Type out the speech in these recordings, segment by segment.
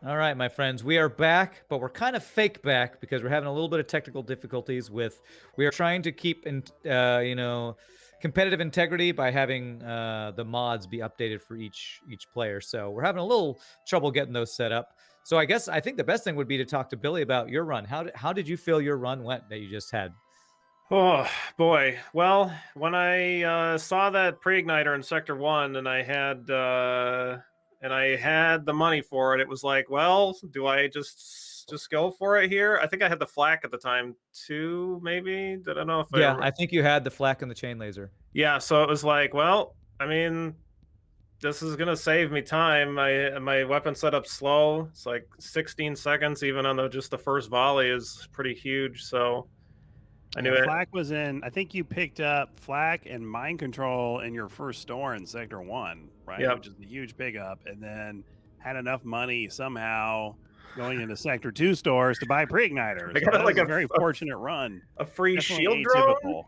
All right, my friends, we are back, but we're kind of fake back because we're having a little bit of technical difficulties with. We are trying to keep competitive integrity by having the mods be updated for each player. So we're having a little trouble getting those set up. So I think the best thing would be to talk to Billy about your run. How did you feel your run went that you just had? Oh boy. Well, when I saw that pre-igniter in Sector 1 and I had the money for it, it was like, well, do I just go for it here? I think I had the flak at the time too, maybe. Did I know if Yeah, I think you had the flak and the chain laser. Yeah, so it was like, well, I mean, this is gonna save me time. My weapon setup's slow. It's like 16 seconds, even on just the first volley is pretty huge. So I knew Yeah, it. Flak was in. I think you picked up Flak and Mind Control in your first store in Sector 1, right? Yep. Which is a huge pickup. And then had enough money somehow going into Sector 2 stores to buy pre-igniter. I So got that like was a very fortunate run. a free shield Definitely drone. atypical.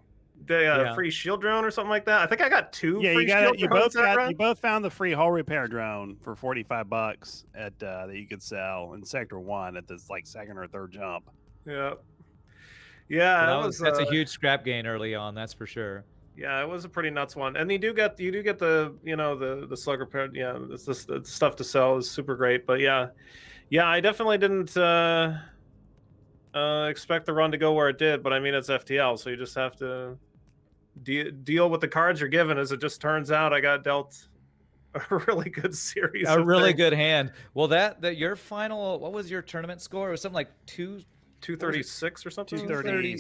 The Yeah. free shield drone or something like that. I think I got two Yeah, free you got shield it. You drones both that got. run. You both found the free hull repair drone for $45 at that you could sell in Sector 1 at this like second or third jump. Yeah, So yeah, that's a huge scrap gain early on, that's for sure. yeah, it was a pretty nuts one. And you do get the the slug repair. Yeah, it's just the stuff to sell is super great. But yeah, I definitely didn't expect the run to go where it did. But I mean, it's FTL, so you just have to deal with the cards you're given. As it just turns out, I got dealt a really good series A of really things. good hand. Well, that your final, what was your tournament score? It was something like 236 or something. 230.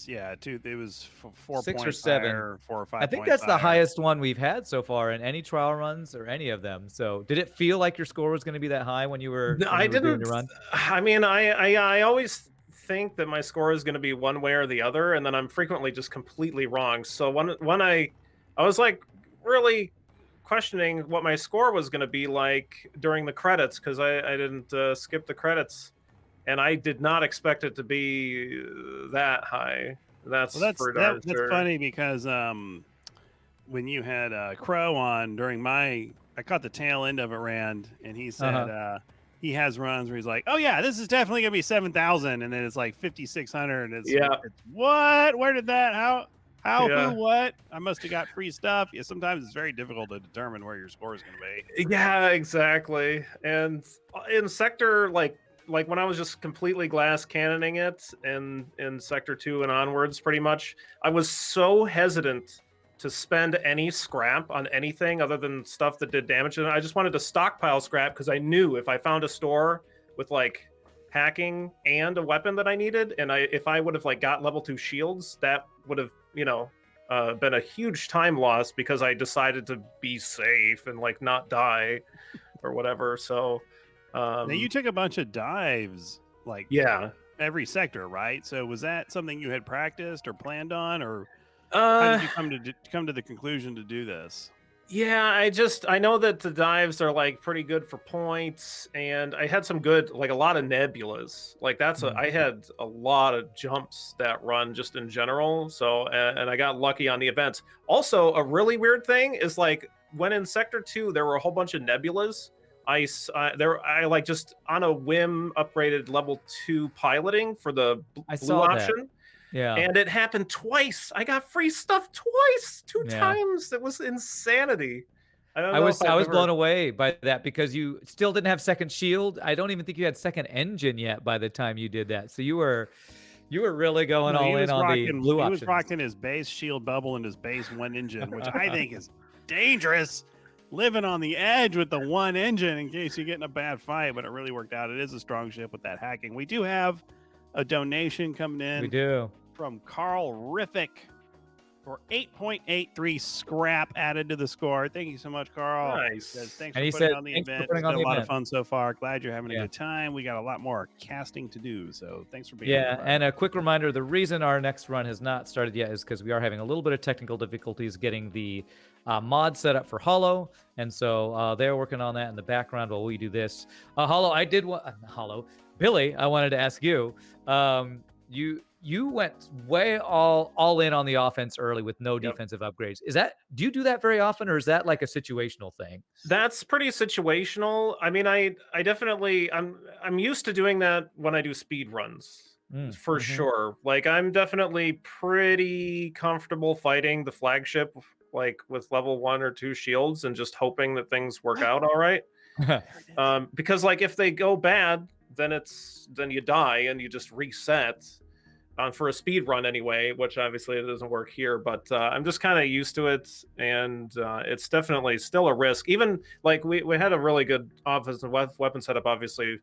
Yeah, it was 4 6 or points 7. higher, 4 or 5 I think points that's the higher. highest one we've had so far in any trial runs or any of them. So, did it feel like your score was going to be that high when you were No, when I you were doing didn't. your run? I mean, I always think that my score is going to be one way or the other, and then I'm frequently just completely wrong. So when I was like really questioning what my score was going to be like during the credits because I didn't skip the credits, and I did not expect it to be that high. That's Well, for darn that's sure. funny because when you had Crow on during I caught the tail end of it, Rand, and he said he has runs where he's like, "Oh yeah, this is definitely gonna be 7,000," and then it's like 5,600. It's what? Where did that? How? Yeah. Who? What? I must have got free stuff. Yeah, sometimes it's very difficult to determine where your score is gonna be. Yeah, exactly. And in sector like when I was just completely glass cannoning it and in sector 2 and onwards pretty much, I was so hesitant to spend any scrap on anything other than stuff that did damage. And I just wanted to stockpile scrap because I knew if I found a store with like hacking and a weapon that I needed, and if I would have like got level 2 shields, that would have, been a huge time loss because I decided to be safe and like not die or whatever. So Now you took a bunch of dives, like yeah. every sector, right? So was that something you had practiced or planned on, or how Uh did you come to the conclusion to do this? yeah, I know that the dives are like pretty good for points, and I had some good, like a lot of nebulas. Like I had a lot of jumps that run just in general. So and I got lucky on the events. Also, a really weird thing is like when in sector 2 there were a whole bunch of nebulas. I like just on a whim upgraded level 2 piloting for the I blue saw that. option. Yeah. And it happened twice. I got free stuff twice, two Yeah. times. It was insanity. I don't I know was if I I've was blown ever. away by that because you still didn't have second shield. I don't even think you had second engine yet by the time you did that. So you were really going No, all in on the blue he was options. rocking his base shield bubble and his base one engine, which I think is dangerous. Living on the edge with the one engine in case you get in a bad fight, but it really worked out. It is a strong ship with that hacking. We do have a donation coming in We do. from Carl Riffick for 8.83 scrap added to the score. Thank you so much, Carl. Nice. Says, thanks And for he putting said, on the "Thanks for event. putting It's on been the a lot of event." fun so far. Glad you're having a Yeah. good time. We got a lot more casting to do, so thanks for being Yeah, here. and a quick reminder, the reason our next run has not started yet is because we are having a little bit of technical difficulties getting the mod set up for Holo, and so they're working on that in the background while we do this. Holo, I did want Holo, Billy, I wanted to ask you, you you went way all in on the offense early with no Yep. defensive upgrades. Do you do that very often, or is that like a situational thing? That's pretty situational. I mean, I definitely I'm used to doing that when I do speed runs for sure. Like I'm definitely pretty comfortable fighting the flagship like with level 1 or 2 shields and just hoping that things work out all right. Because like if they go bad, then you die and you just reset. For a speed run anyway, which obviously it doesn't work here, but I'm just kind of used to it, and it's definitely still a risk. Even like we had a really good offensive weapon setup, obviously,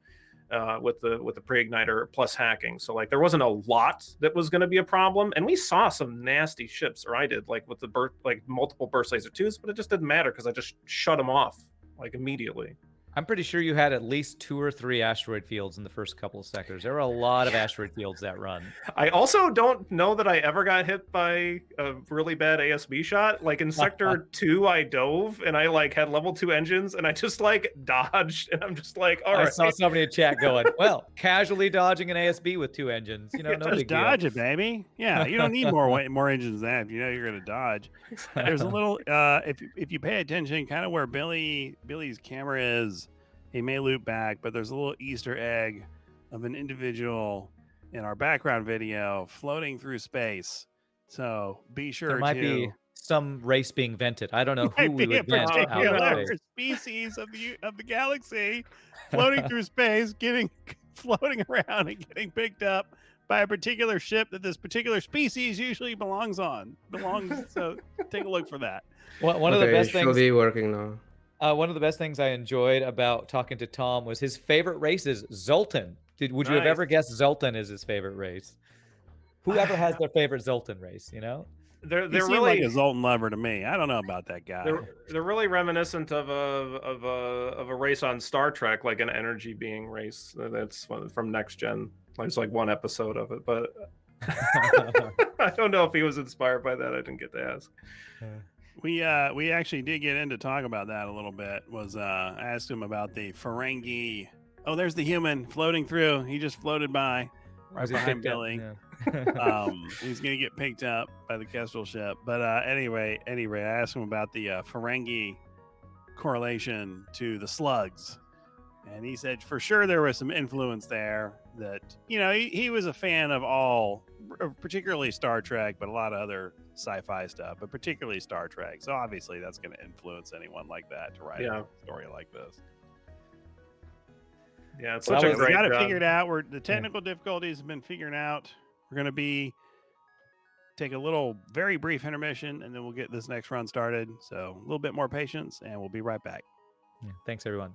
with the pre-igniter plus hacking. So like there wasn't a lot that was going to be a problem, and we saw some nasty ships, or I did, like with the multiple burst laser twos, but it just didn't matter because I just shut them off like immediately. I'm pretty sure you had at least 2 or 3 asteroid fields in the first couple of sectors. There were a lot of asteroid fields that run. I also don't know that I ever got hit by a really bad ASB shot. Like in sector 2, I dove and I like had level 2 engines and I just like dodged and I'm just like, all right. I saw somebody in chat going, well, casually dodging an ASB with 2 engines. You know, no Just big deal. dodge it, baby. Yeah, you don't need more engines than that if you know you're going to dodge. There's a little if you pay attention, kind of where Billy's camera is. He may loop back, but there's a little Easter egg of an individual in our background video floating through space. So be sure There might be some race being vented. I don't know who we would vent out of space. Species of the galaxy floating through space, floating around and getting picked up by a particular ship that this particular species usually belongs. So take a look for that. One of the best things. Should be working now. One of the best things I enjoyed about talking to Tom was his favorite race is Zoltan. Would you have ever guessed Zoltan is his favorite race? Whoever has their favorite Zoltan race, you know? They're really like a Zoltan lover to me. I don't know about that guy. They're really reminiscent of a race on Star Trek, like an energy being race. That's from Next Gen. There's like one episode of it, but I don't know if he was inspired by that. I didn't get to ask. We actually did get in to talk about that a little bit. I asked him about the Ferengi. Oh, there's the human floating through. He just floated by right behind Billy. Yeah. He's gonna get picked up by the Kestrel ship. But anyway, I asked him about the Ferengi correlation to the slugs, and he said for sure there was some influence there. That he was a fan of all, particularly Star Trek, but a lot of other sci-fi stuff, but particularly Star Trek. So obviously that's going to influence anyone like that to write a story like this. Yeah, it's such a great. We got it figured out. The technical difficulties have been figured out. We're going to take a little very brief intermission, and then we'll get this next run started. So a little bit more patience, and we'll be right back. Yeah, thanks, everyone.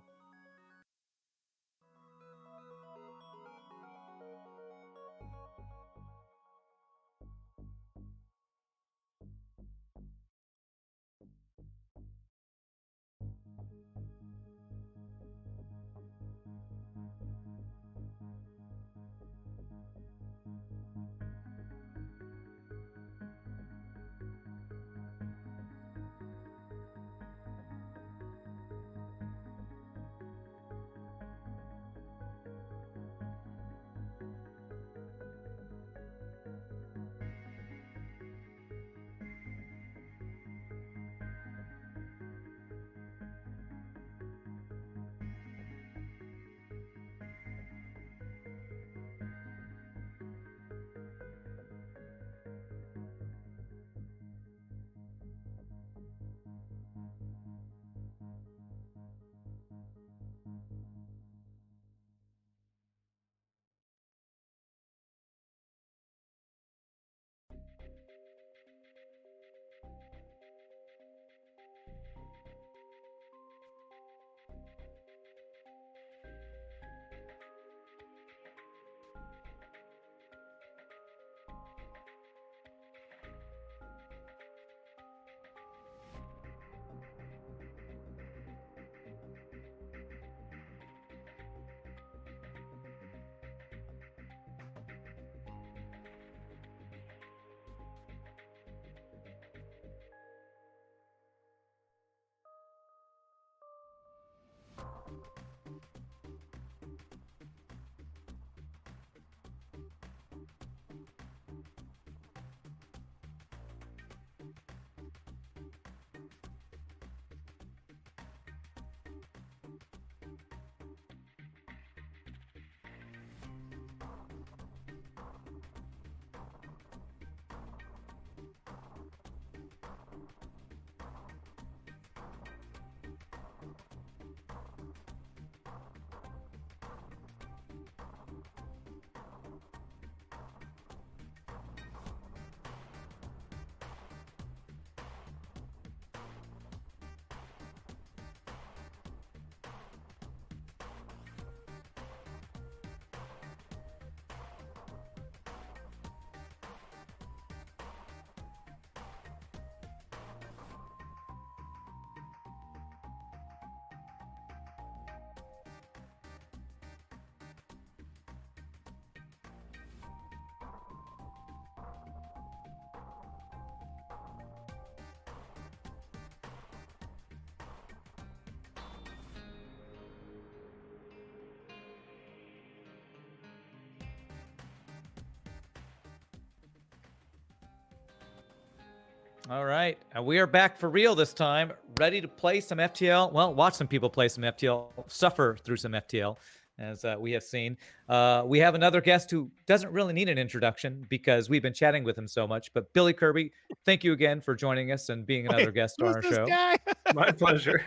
All right. We are back for real this time, ready to play some FTL. Well, watch some people play some FTL, suffer through some FTL, as we have seen. We have another guest who doesn't really need an introduction because we've been chatting with him so much. But Billy Kirby, thank you again for joining us and being another guest on Who's our this show. guy? My pleasure.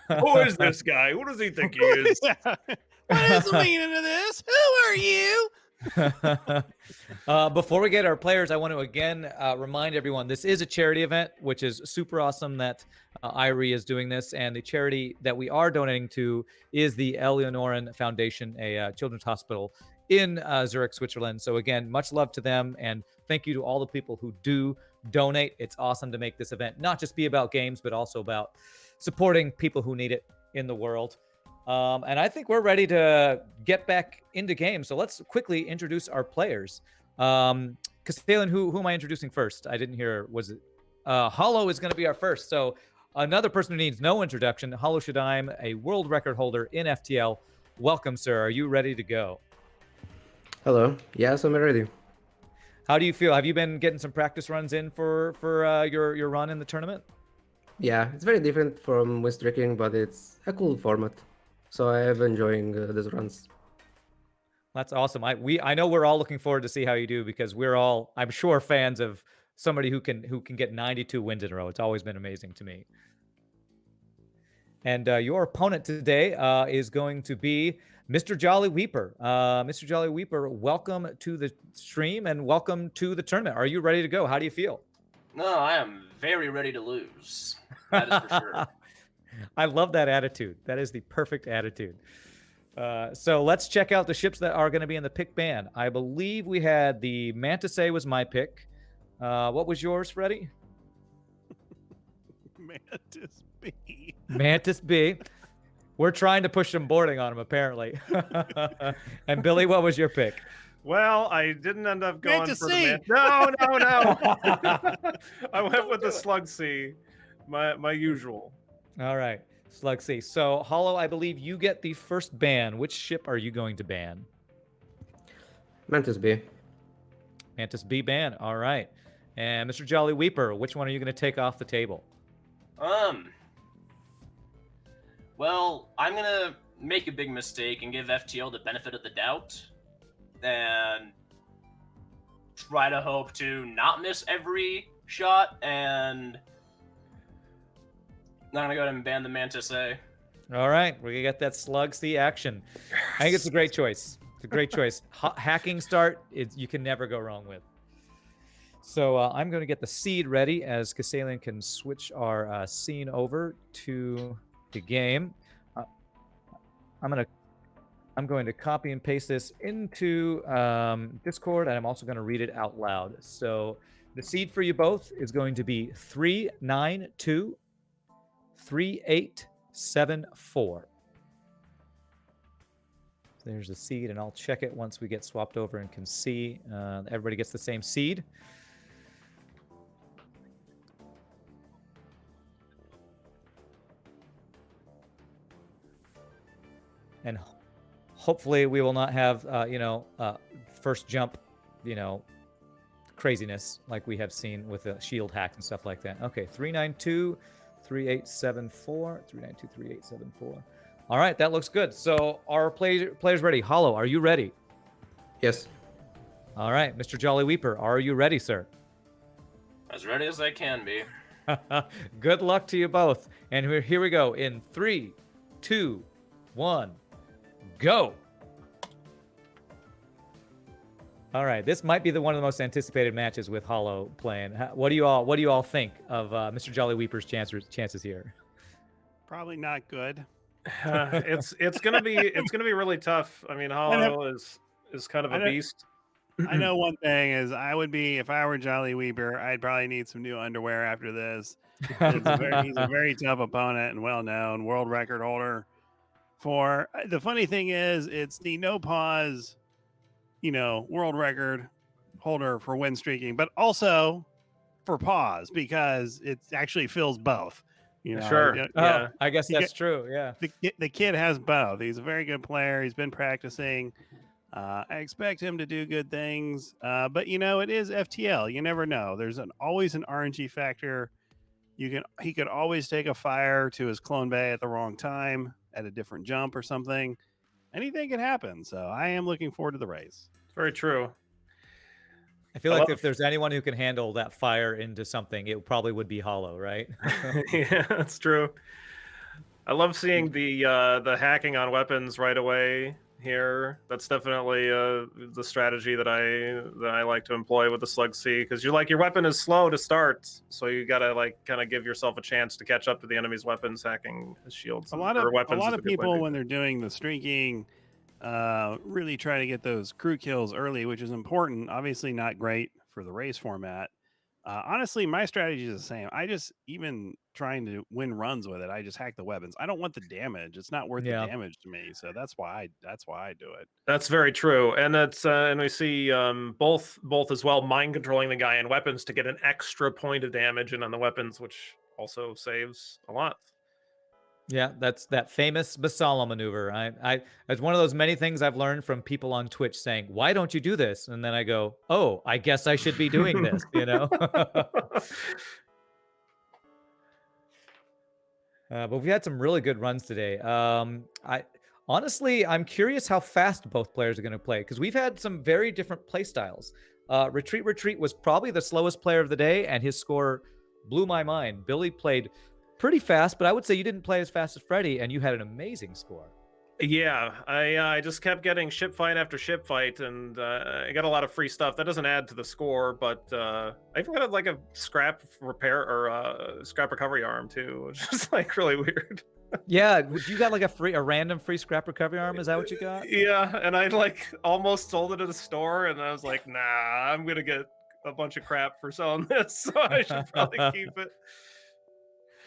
Who is this guy? Who does he think he is? Yeah. What is the meaning of this? Who are you? Before we get our players, I want to again remind everyone this is a charity event, which is super awesome that Irie is doing this. And the charity that we are donating to is the Eleonoren Foundation, a children's hospital in Zurich, Switzerland. So, again, much love to them. And thank you to all the people who do donate. It's awesome to make this event not just be about games, but also about supporting people who need it in the world. And I think we're ready to get back into games. So let's quickly introduce our players. Castellan, who am I introducing first? I didn't hear. Was it Holo is going to be our first. So another person who needs no introduction, Holoshideim, a world record holder in FTL. Welcome, sir. Are you ready to go? Hello. Yes, I'm ready. How do you feel? Have you been getting some practice runs in for your run in the tournament? Yeah, it's very different from West Drinking, but it's a cool format. So I have enjoying these runs. That's awesome. I know we're all looking forward to see how you do because we're all, I'm sure, fans of somebody who can get 92 wins in a row. It's always been amazing to me. And your opponent today is going to be MrJollyWeeper. MrJollyWeeper, welcome to the stream and welcome to the tournament. Are you ready to go? How do you feel? No, I am very ready to lose. That is for sure. I love that attitude. That is the perfect attitude. So let's check out the ships that are going to be in the pick ban. I believe we had the Mantis A was my pick. What was yours, Freddie? Mantis B. Mantis B. We're trying to push some boarding on him, apparently. And Billy, what was your pick? Well, I didn't end up going Mantis for C. the No. I went with the Slug C, my usual. All right, Slug C. So, Hollow, I believe you get the first ban. Which ship are you going to ban? Mantis B. Mantis B ban. All right. And MrJollyWeeper, which one are you going to take off the table? Well, I'm gonna make a big mistake and give FTL the benefit of the doubt, and try to hope to not miss every shot, and I'm gonna go ahead and ban the Mantis A. All right, we're gonna get that Slug C action. I think it's a great choice. It's a great choice. Hacking start, you can never go wrong with. So I'm going to get the seed ready as Castellan can switch our scene over to the game. I'm going to copy and paste this into Discord, and I'm also going to read it out loud. So the seed for you both is going to be 3923874. There's the seed, and I'll check it once we get swapped over and can see. Everybody gets the same seed. And hopefully we will not have, first jump, craziness like we have seen with the shield hack and stuff like that. Okay, 3923874. 3923874. All right, that looks good. So our players ready. Hollow, are you ready? Yes. All right, MrJollyWeeper, are you ready, sir? As ready as I can be. Good luck to you both. And here we go in 3, 2, 1, go. All right, this might be one of the most anticipated matches with Hollow playing. What do you all think of MrJollyWeeper's chances here? Probably not good. It's gonna be really tough. I mean, Hollow is kind of a beast. I know one thing is if I were JollyWeeper, I'd probably need some new underwear after this. He's a very tough opponent and well-known world record holder. The funny thing is, it's the no pause, world record holder for win streaking, but also for pause because it actually fills both. Sure. Yeah. I guess that's true. Yeah. The kid has both. He's a very good player. He's been practicing. I expect him to do good things, but it is FTL. You never know. There's always an RNG factor. He could always take a fire to his clone bay at the wrong time at a different jump or something. Anything can happen. So I am looking forward to the race. Very true. I feel like if there's anyone who can handle that fire into something, it probably would be Holo, right? Yeah, that's true. I love seeing the hacking on weapons right away here. That's definitely the strategy that I like to employ with the Slug C, because your weapon is slow to start, so you gotta kind of give yourself a chance to catch up to the enemy's weapons, hacking shields. A lot of people when they're doing the streaking really try to get those crew kills early, which is important. Obviously, not great for the race format. Honestly, my strategy is the same. I just, even trying to win runs with it, I just hack the weapons. I don't want the damage. It's not worth the damage to me. So that's why I do it. That's very true. And that's and we see both as well, mind controlling the guy in weapons to get an extra point of damage and on the weapons, which also saves a lot. Yeah, that's that famous Basala maneuver. It's one of those many things I've learned from people on Twitch saying, "Why don't you do this?" And then I go, "Oh, I guess I should be doing this," But we've had some really good runs today. I'm curious how fast both players are going to play, because we've had some very different play styles. Retreat was probably the slowest player of the day, and his score blew my mind. Billy played pretty fast, but I would say you didn't play as fast as Freddy, and you had an amazing score. Yeah, I just kept getting ship fight after ship fight, and I got a lot of free stuff. That doesn't add to the score, but I even got a scrap repair or scrap recovery arm too, which is really weird. Yeah, you got a random free scrap recovery arm? Is that what you got? Yeah, and I almost sold it at a store, and I was like, nah, I'm gonna get a bunch of crap for selling this, so I should probably keep it.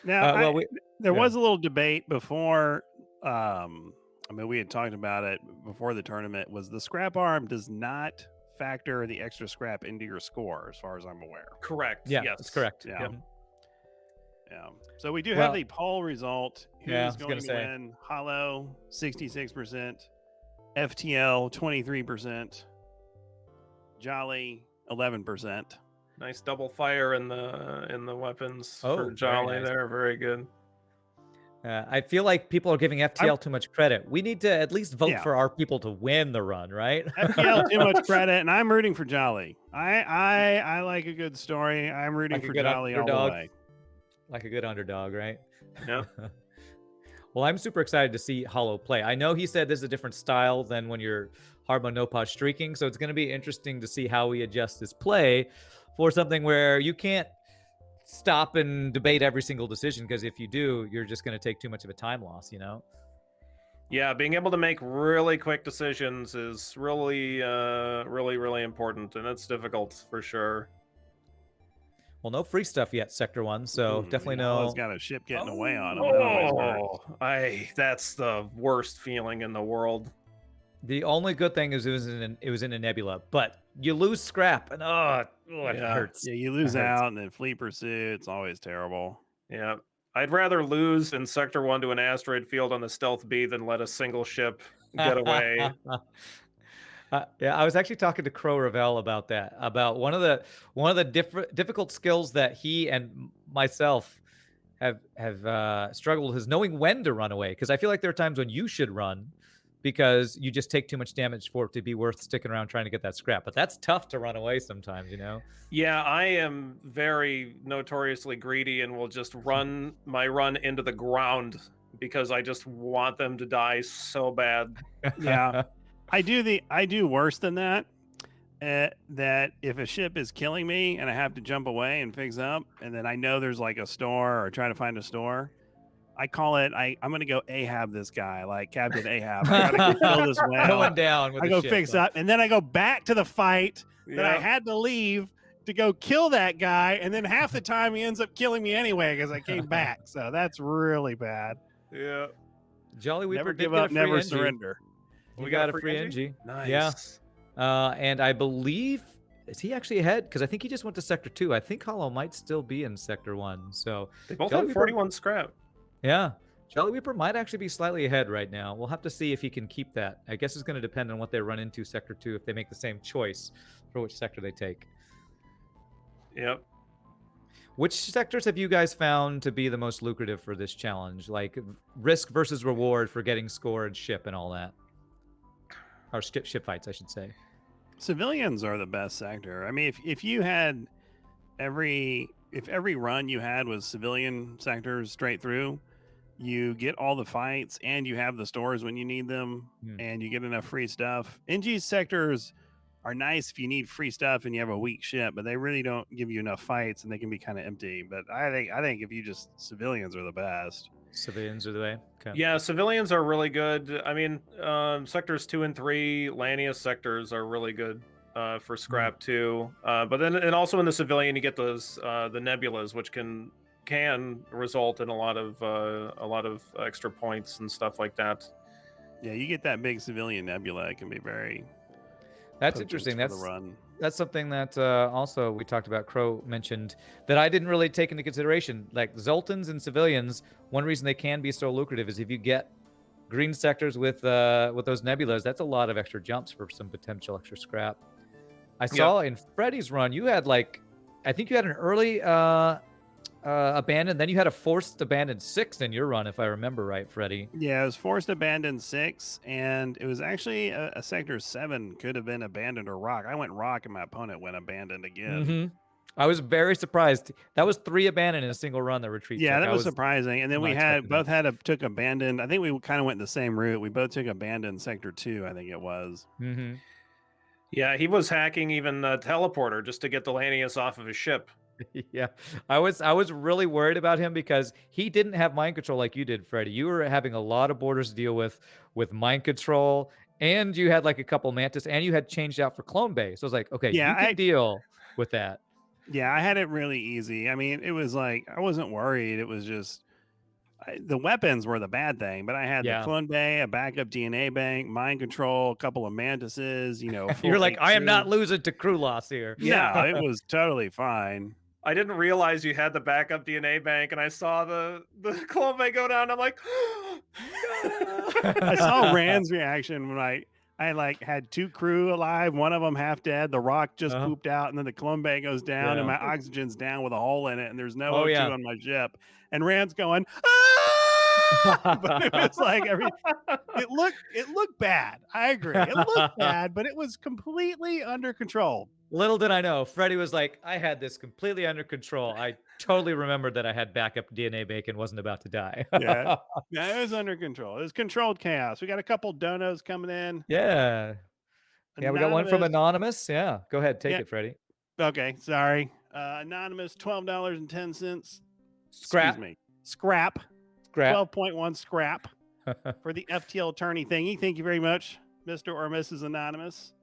Now, there was a little debate before. We had talked about it before the tournament. Was the scrap arm does not factor the extra scrap into your score, as far as I'm aware. Correct. Yeah, yes, that's correct. Yeah. Yep. Yeah. So we do have the poll result. Who's going to win? Holo 66%, FTL 23%, Jolly 11%. Nice double fire in the weapons for very Jolly nice. there. Very good. I feel like people are giving FTL too much credit. We need to at least vote for our people to win the run, right? FTL too much credit, and I'm rooting for Jolly. I like a good story. I'm rooting for Jolly all the way. Like a good underdog, right? Yeah. Well, I'm super excited to see Holo play. I know he said this is a different style than when you're hard mode no pause streaking, so it's going to be interesting to see how he adjusts his play for something where you can't stop and debate every single decision, because if you do, you're just going to take too much of a time loss, Yeah, being able to make really quick decisions is really, really important, and it's difficult for sure. Well, no free stuff yet, Sector 1, so definitely no. He's got a ship getting away on him. That's the worst feeling in the world. The only good thing is it was in a nebula, but you lose scrap, and it hurts. Yeah, you lose out, and then fleet pursuit. It's always terrible. Yeah, I'd rather lose in Sector 1 to an asteroid field on the Stealth B than let a single ship get away. Yeah, I was actually talking to Crow Ravel about that. About one of the difficult skills that he and myself have struggled is knowing when to run away. Because I feel like there are times when you should run, because you just take too much damage for it to be worth sticking around trying to get that scrap. But that's tough to run away sometimes, Yeah, I am very notoriously greedy and will just run my run into the ground because I just want them to die so bad. Yeah. I do worse than that. That if a ship is killing me and I have to jump away and fix up, and then I know there's a store or try to find a store, I call it. I'm gonna go Ahab this guy, like Captain Ahab. I gotta go kill this whale. Going down with I go fix up, and then I go back to the fight that I had to leave to go kill that guy, and then half the time he ends up killing me anyway because I came back. So that's really bad. Yeah. JollyWeeper never did give get up, a free never NG. surrender. We got a free NG. Nice. Yeah. And I believe, is he actually ahead? Because I think he just went to Sector 2. I think Holo might still be in Sector 1. So they both have 41 scrap. Yeah. JollyWeeper might actually be slightly ahead right now. We'll have to see if he can keep that. I guess it's going to depend on what they run into Sector 2 if they make the same choice for which sector they take. Yep. Which sectors have you guys found to be the most lucrative for this challenge? Like risk versus reward for getting scored, ship, and all that? Or ship fights, I should say. Civilians are the best sector. I mean, if you had every run you had was civilian sectors straight through, you get all the fights and you have the stores when you need them, and you get enough free stuff. NG sectors are nice if you need free stuff and you have a weak ship, but they really don't give you enough fights and they can be kind of empty. But I think if you just civilians are the best. Civilians are the way. Okay. Yeah, civilians are really good. I mean, sectors 2 and 3, Lanius sectors are really good for scrap too. But then, and also in the civilian, you get those the nebulas, which can result in a lot of extra points and stuff like that. Yeah, you get that big civilian nebula, it can be very. That's interesting. That's something that also we talked about. Crow mentioned that I didn't really take into consideration. Like Zoltans and civilians, one reason they can be so lucrative is if you get green sectors with those nebulas, that's a lot of extra jumps for some potential extra scrap. I saw in Freddy's run, you had I think you had an early abandoned, then you had a forced abandoned 6 in your run, if I remember right, Freddy. Yeah, it was forced abandoned 6, and it was actually a sector 7 could have been abandoned or rock. I went rock, and my opponent went abandoned again. I was very surprised. That was 3 abandoned in a single run. The retreat. Yeah, that was surprising. And then we took abandoned. I think we kind of went the same route. We both took abandoned sector 2. I think it was. Yeah, he was hacking even the teleporter just to get the Lanius off of his ship. Yeah, I was really worried about him because he didn't have mind control like you did, Freddy. You were having a lot of borders to deal with mind control, and you had like a couple mantis, and you had changed out for clone bay. So I was like, okay, you can deal with that. Yeah, I had it really easy. I mean, it was like I wasn't worried. It was just the weapons were the bad thing, but I had the clone bay, a backup DNA bank, mind control, a couple of mantises. You're like, I am not losing to crew loss here. Yeah, it was totally fine. I didn't realize you had the backup DNA bank, and I saw the clone bay go down. I'm like, I saw Rand's reaction when I had 2 crew alive, one of them half dead. The rock just pooped out, and then the clone bay goes down, and my oxygen's down with a hole in it, and there's no O2 on my ship. And Rand's going, ah! But it was like it looked bad. I agree, it looked bad, but it was completely under control. Little did I know, Freddy was like, I had this completely under control. I totally remembered that I had backup DNA bank and wasn't about to die. Yeah, it was under control. It was controlled chaos. We got a couple donos coming in. Yeah. Yeah, we got one from Anonymous. Yeah, go ahead. Take it, Freddy. Okay, sorry. Anonymous, $12.10. Scrap. Excuse me. Scrap. 12.1 scrap for the FTL attorney thingy. Thank you very much, Mr. or Mrs. Anonymous.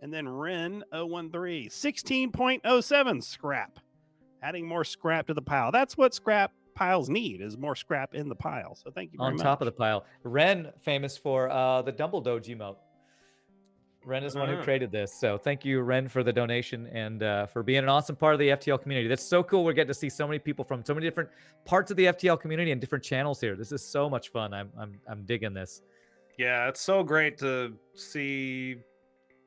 And then Ren 013, 16.07 scrap. Adding more scrap to the pile. That's what scrap piles need, is more scrap in the pile. So thank you very much. On top of the pile. Ren, famous for the Dumble Doge emote. Ren is the one who created this. So thank you, Ren, for the donation and for being an awesome part of the FTL community. That's so cool. We're getting to see so many people from so many different parts of the FTL community and different channels here. This is so much fun. I'm digging this. Yeah, it's so great to see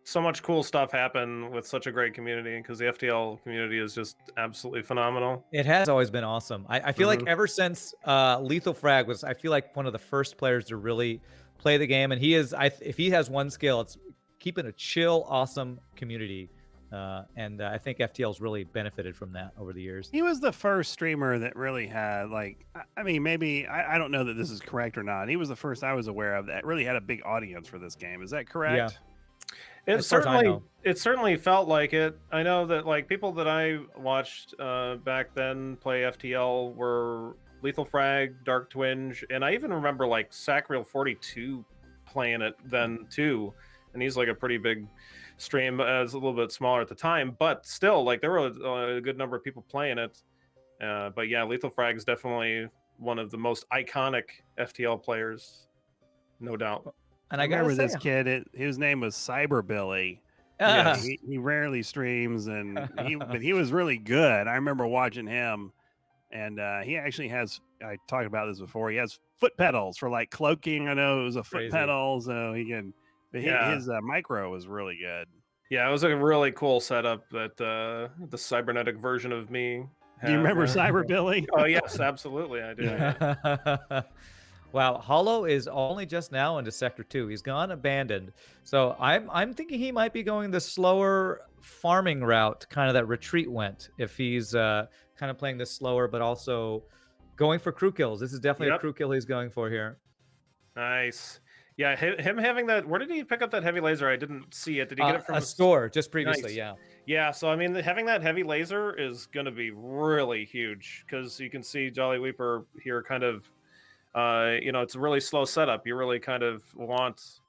so much cool stuff happen with such a great community, because the FTL community is just absolutely phenomenal. It has always been awesome. I feel like ever since Lethal Frag was, I feel like one of the first players to really play the game. And he is, if he has one skill, it's keeping a chill, awesome community. And I think FTL's really benefited from that over the years. He was the first streamer that really had, I mean, maybe, I don't know that this is correct or not. He was the first I was aware of that really had a big audience for this game. Is that correct? Yeah. It certainly felt like it. I know that people that I watched back then play FTL were Lethal Frag, Dark Twinge, and I even remember Sacriel 42 playing it then too. And he's a pretty big stream, as a little bit smaller at the time, but still there were a good number of people playing it. But yeah, Lethal Frag is definitely one of the most iconic FTL players, no doubt. And I remember this kid. His name was Cyber Billy. He rarely streams, but he was really good. I remember watching him, and he actually has. I talked about this before. He has foot pedals for like cloaking. I know it was a foot Crazy. pedal, so he can. Yeah. His micro was really good. Yeah, it was a really cool setup that the cybernetic version of me. Do you remember had. Cyber Billy? Oh yes, absolutely, I do. Yeah. Wow, Holo is only just now into Sector 2. He's gone abandoned. So I'm thinking he might be going the slower farming route, kind of that Retreat went, if he's kind of playing this slower, but also going for crew kills. This is definitely a Yep. crew kill he's going for here. Nice. Yeah, him having that. Where did he pick up that heavy laser? I didn't see it. Did he get it from a store just previously? Nice. Yeah. Yeah, so I mean, having that heavy laser is going to be really huge because you can see JollyWeeper here kind of, it's a really slow setup. You really kind of want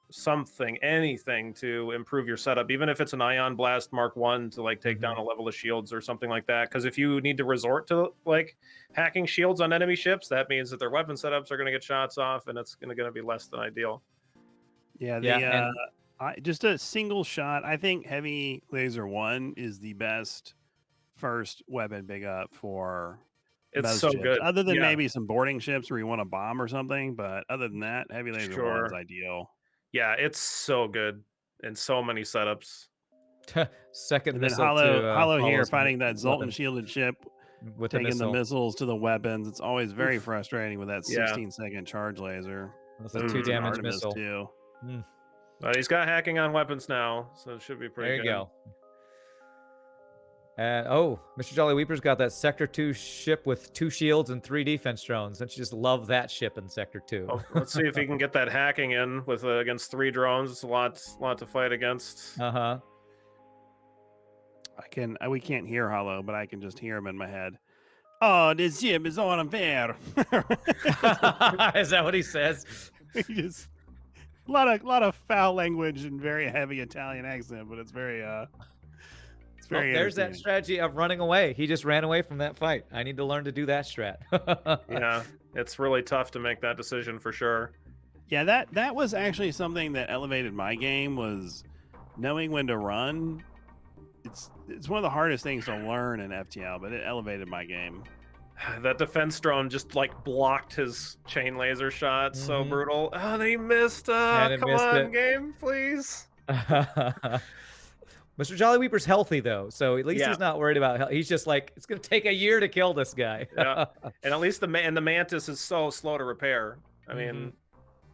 anything to improve your setup, even if it's an Ion Blast Mark 1 to like take down a level of shields or something like that. Because if you need to resort to like hacking shields on enemy ships, that means that their weapon setups are going to get shots off, and it's going to be less than ideal. Yeah, just a single shot. I think Heavy Laser 1 is the best first weapon big up for It's most so ships. good. Other than Yeah. maybe some boarding ships where you want to bomb or something, but other than that, Heavy Laser 1 is ideal. Yeah, it's so good in so many setups. Second And then missile Hollow to here Holo's fighting that Zoltan weapon shielded ship, with the taking the missile. missiles to the weapons. It's always very frustrating with that Yeah. 16-second charge laser. That's a 2 damage Artemis missile. too. He's got hacking on weapons now, so it should be pretty There good. you go. And MrJollyWeeper's got that Sector 2 ship with 2 shields and 3 defense drones. Don't you just love that ship in Sector 2? Oh, let's see if he can get that hacking in with against 3 drones. It's a lot to fight against. Uh-huh. We can't hear Hollow, but I can just hear him in my head. Oh, this ship is unfair. Is that what he says? He just a lot of foul language and very heavy Italian accent, but it's very There's that entertaining. strategy of running away. He just ran away from that fight. I need to learn to do that strat. Yeah, it's really tough to make that decision for sure. Yeah, that was actually something that elevated my game, was knowing when to run. It's one of the hardest things to learn in FTL, but it elevated my game. That defense drone just like blocked his chain laser shot. So brutal. Oh, they missed. Come on, game, please. MrJollyWeeper's healthy though, so at least he's not worried about health. He's just like, it's gonna take a year to kill this guy. Yeah, and at least the Mantis is so slow to repair. I mean,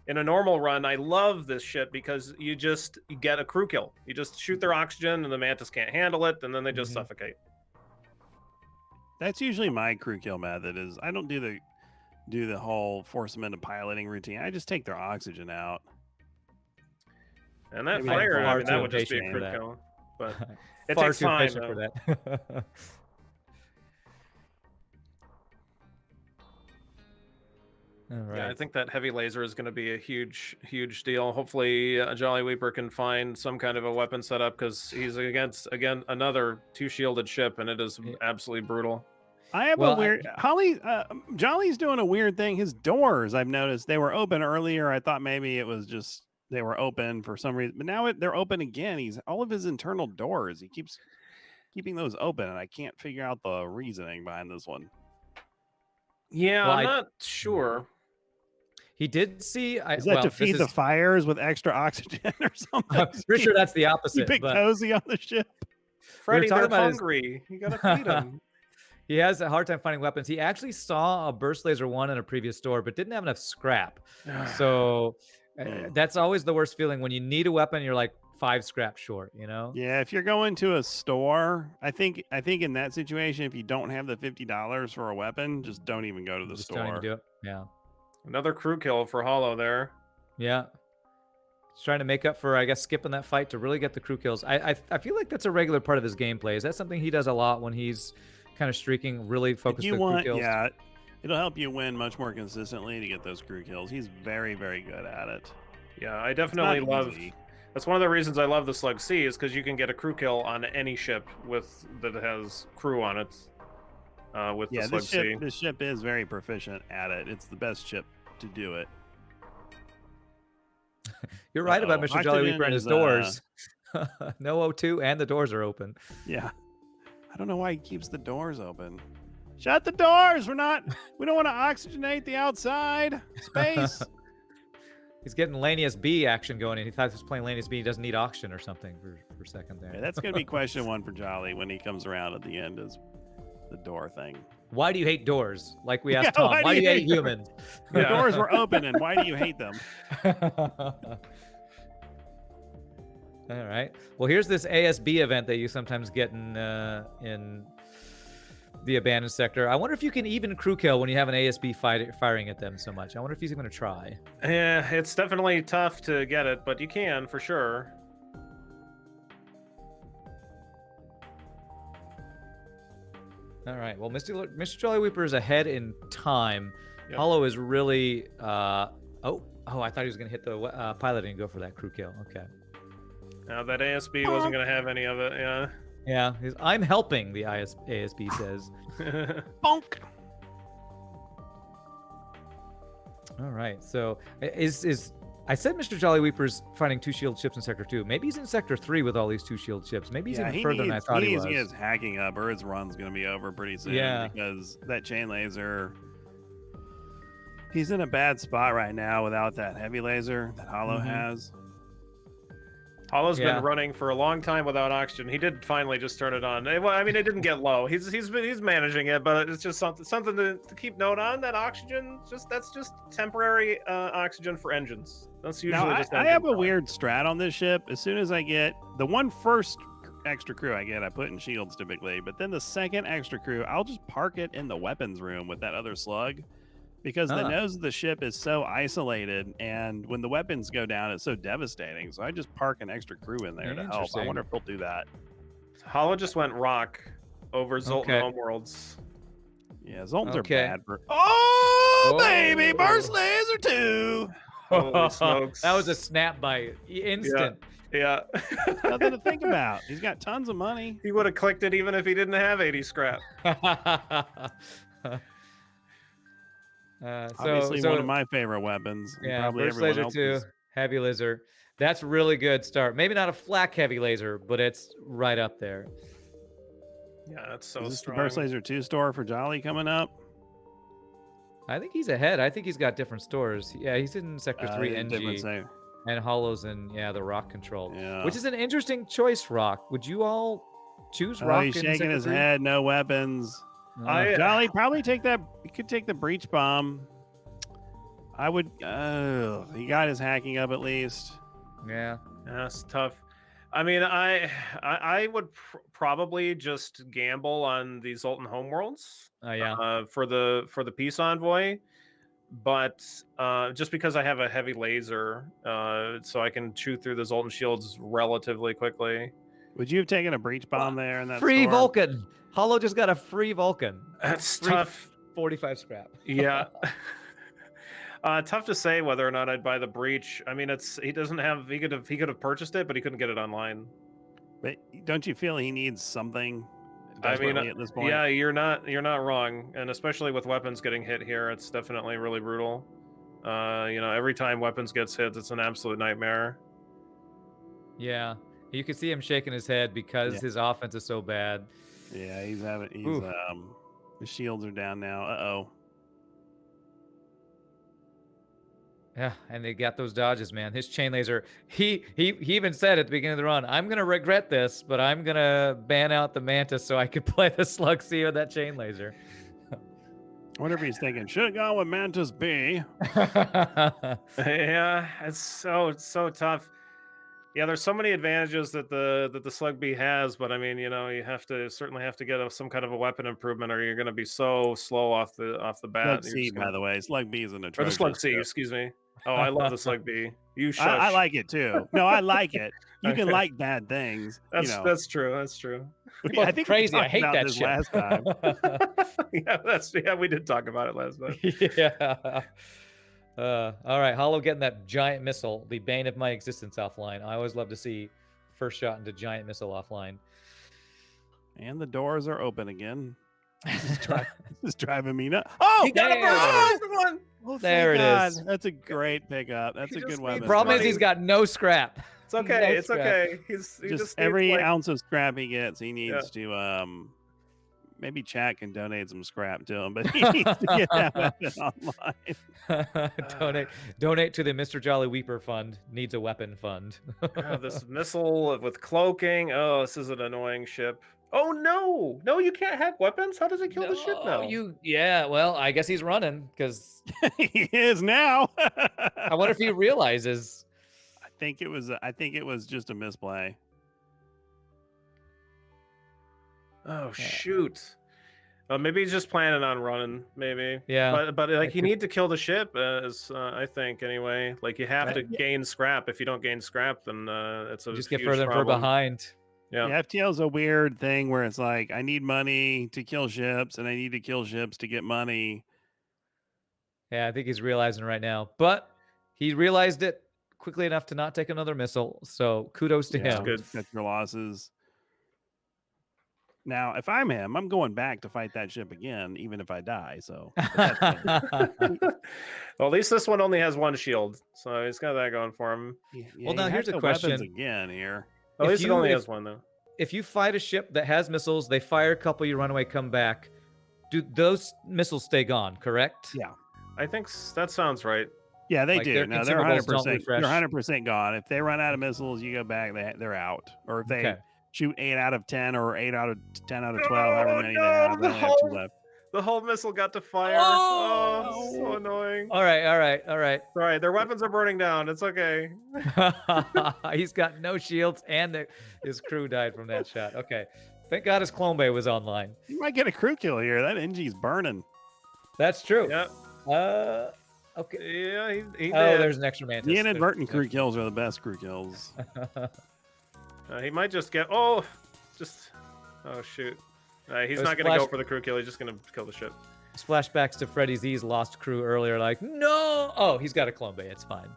in a normal run, I love this shit because you get a crew kill. You just shoot their oxygen, and the Mantis can't handle it, and then they just suffocate. That's usually my crew kill method. Is I don't do the whole force them into piloting routine. I just take their oxygen out. And that Maybe fire, far I mean, that too would just be a impatient crew for that. kill. But it Far takes too time. patient for Though. that. All right. Yeah, I think that heavy laser is going to be a huge deal. Hopefully, JollyWeeper can find some kind of a weapon setup because he's against another 2 shielded ship, and it is absolutely brutal. I have a weird Jolly's doing a weird thing. His doors, I've noticed, they were open earlier. I thought maybe it was just they were open for some reason, but now they're open again. All of his internal doors, he keeps keeping those open, and I can't figure out the reasoning behind this one. Yeah, I'm not sure. He did see. Is that to feed the fires with extra oxygen or something? I'm pretty sure that's the opposite. Keep it cozy on the ship. Freddie, they're hungry. You gotta feed them. He has a hard time finding weapons. He actually saw a burst laser 1 in a previous store, but didn't have enough scrap. So that's always the worst feeling when you need a weapon. You're like 5 scrap short. You know? Yeah. If you're going to a store, I think in that situation, if you don't have the $50 for a weapon, just don't even go to the store. Don't even do it. Yeah. Another crew kill for Hollow there. Yeah. He's trying to make up for, I guess, skipping that fight to really get the crew kills. I feel like that's a regular part of his gameplay. Is that something he does a lot when he's kind of streaking, really focused on crew kills? Yeah, it'll help you win much more consistently to get those crew kills. He's very, very good at it. Yeah, I definitely love. That's one of the reasons I love the Slug C is because you can get a crew kill on any ship that has crew on it. With the Slug C. This ship is very proficient at it. It's the best ship to do it. You're right about MrJollyWeeper and his doors. No O2 and the doors are open. Yeah. I don't know why he keeps the doors open. Shut the doors. We don't want to oxygenate the outside space. He's getting Lanius B action going, and he thought he was playing Lanius B. He doesn't need oxygen or something for a second there. Yeah, that's going to be question 1 for Jolly when he comes around at the end, is the door thing. Why do you hate doors? Like we asked Yeah, Tom. Why do you hate humans? The doors were open, and why do you hate them? All right. Well, here's this ASB event that you sometimes get in the abandoned sector. I wonder if you can even crew kill when you have an ASB firing at them so much. I wonder if he's going to try. Yeah, it's definitely tough to get it, but you can for sure. All right. Well, MrJollyWeeper is ahead in time. Yep. Hollow is really. I thought he was going to hit the pilot and go for that crew kill. Okay. Now that ASB wasn't going to have any of it. Yeah. Yeah. I'm helping. The ASB says. Bonk. All right. So is I said MrJollyWeeper's finding 2 shield ships in Sector 2. Maybe he's in Sector 3 with all these 2 shield ships. Maybe he's even further than I thought he was. He is hacking up, or his run's going to be over pretty soon. Yeah. Because that chain laser, he's in a bad spot right now without that heavy laser that Hollow has. Hollow's been running for a long time without oxygen. He did finally just turn it on. Well, I mean, it didn't get low. He's managing it, but it's just something to keep note on. That oxygen, that's just temporary oxygen for engines. That's usually now, just. I have a weird strat on this ship. As soon as I get the first extra crew I put in shields typically, but then the second extra crew, I'll just park it in the weapons room with that other slug. Because the nose of the ship is so isolated, and when the weapons go down, it's so devastating. So I just park an extra crew in there to help. I wonder if they'll do that. Hollow just went rock over Zoltan Homeworlds. Yeah, Zoltans are bad for. Oh, baby, burst laser 2. Holy smokes! That was a snap by instant. Yeah. Nothing to think about. He's got tons of money. He would have clicked it even if he didn't have 80 scrap. Obviously, one of my favorite weapons. Yeah, probably burst everyone laser 2, else's. heavy laser. That's really good start. Maybe not a flak heavy laser, but it's right up there. Yeah, that's so Is this strong. the burst laser 2 store for Jolly coming up? I think he's ahead. I think he's got different stores. Yeah, he's in Sector 3 NG. And Hollow's in, the rock control. Yeah. Which is an interesting choice, Rock. Would you all choose Rock? He's in shaking Sector his 3? head. No weapons. Jolly probably take that. He could take the breach bomb. I would. He got his hacking up at least. Yeah, that's tough. I mean, I would probably just gamble on the Zoltan Homeworlds. For the peace envoy, but just because I have a heavy laser, so I can chew through the Zoltan shields relatively quickly. Would you have taken a breach bomb there in that free store? Vulcan? Hollow just got a free Vulcan. That's free tough. 45 scrap. Yeah. Tough to say whether or not I'd buy the breach. I mean, he doesn't have. He could have purchased it, but he couldn't get it online. But don't you feel he needs something? I mean, at this point? yeah, you're not wrong, and especially with weapons getting hit here, it's definitely really brutal. Every time weapons gets hit, it's an absolute nightmare. Yeah, you can see him shaking his head because his offense is so bad. Yeah, the shields are down now. Yeah, and they got those dodges, man. His chain laser. He even said at the beginning of the run, "I'm gonna regret this, but I'm gonna ban out the Mantis so I could play the Slug C with that chain laser." I wonder if he's thinking, should have gone with Mantis B. Yeah, it's so tough. Yeah, there's so many advantages that the Slug B has, but I mean, you certainly have to get some kind of a weapon improvement, or you're going to be so slow off the bat. Slug C, by the way, Slug B is an atrocious. Or the Slug C, excuse me. Oh, I love the Slug B. You shush. I like it too. No, I like it. You can like bad things. That's true. That's true. Well, I think crazy. I hate that shit. Last time. We did talk about it last time. Yeah. All right, Hollow getting that giant missile, the bane of my existence, offline. I always love to see first shot into giant missile offline. And the doors are open again. This is driving me nuts. Oh, he got a one. Oh, there it is. That's a great pickup. That's a good weapon. The problem is he's got no scrap. It's okay. It's okay. He just every ounce of scrap he gets, he needs to maybe chat can donate some scrap to him, but he needs to get that weapon online. Donate to the MrJollyWeeper fund. Needs a weapon fund. This missile with cloaking. Oh, this is an annoying ship. Oh no, you can't hack weapons. How does it kill the ship now? Yeah. Well, I guess he's running because He is now. I wonder if he realizes. I think it was just a misplay. Oh shoot. Maybe he's just planning on running. Maybe. Yeah. But like you need to kill the ship, I think anyway. Like you have to gain scrap. If you don't gain scrap, then it's a just get huge further and further problem. behind. Yeah, FTL is a weird thing where it's like I need money to kill ships, and I need to kill ships to get money. Yeah, I think he's realizing right now, but he realized it quickly enough to not take another missile. So kudos to him. good. Cut your losses. Now, if I'm him, I'm going back to fight that ship again, even if I die. So, Well, at least this one only has one shield, so he's got that going for him. Well, now here's a question again here. At least it only has one though. If you fight a ship that has missiles, they fire a couple, you run away, come back. Do those missiles stay gone? Correct? Yeah, I think that sounds right. Yeah, they Like, do. their No, they're consumables don't 100%. They're refresh. 100% gone. If they run out of missiles, you go back. They're out. Or if they shoot 8 out of 10 or 8 out of 10 out of 12, however many they have, they only have 2 left. The whole missile got to fire. Oh, so annoying. All right. Sorry, their weapons are burning down. It's okay. He's got no shields, and his crew died from that shot. Okay. Thank God his clone bay was online. You might get a crew kill here. That NG's burning. That's true. Yeah. Okay. Yeah, he did. Oh, there's an extra mantis. The inadvertent crew kills are the best crew kills. He might just get. Oh shoot. He's not going to go for the crew kill. He's just going to kill the ship. Flashbacks to Freddy Z's lost crew earlier. Like, no. Oh, he's got a clone bay. It's fine.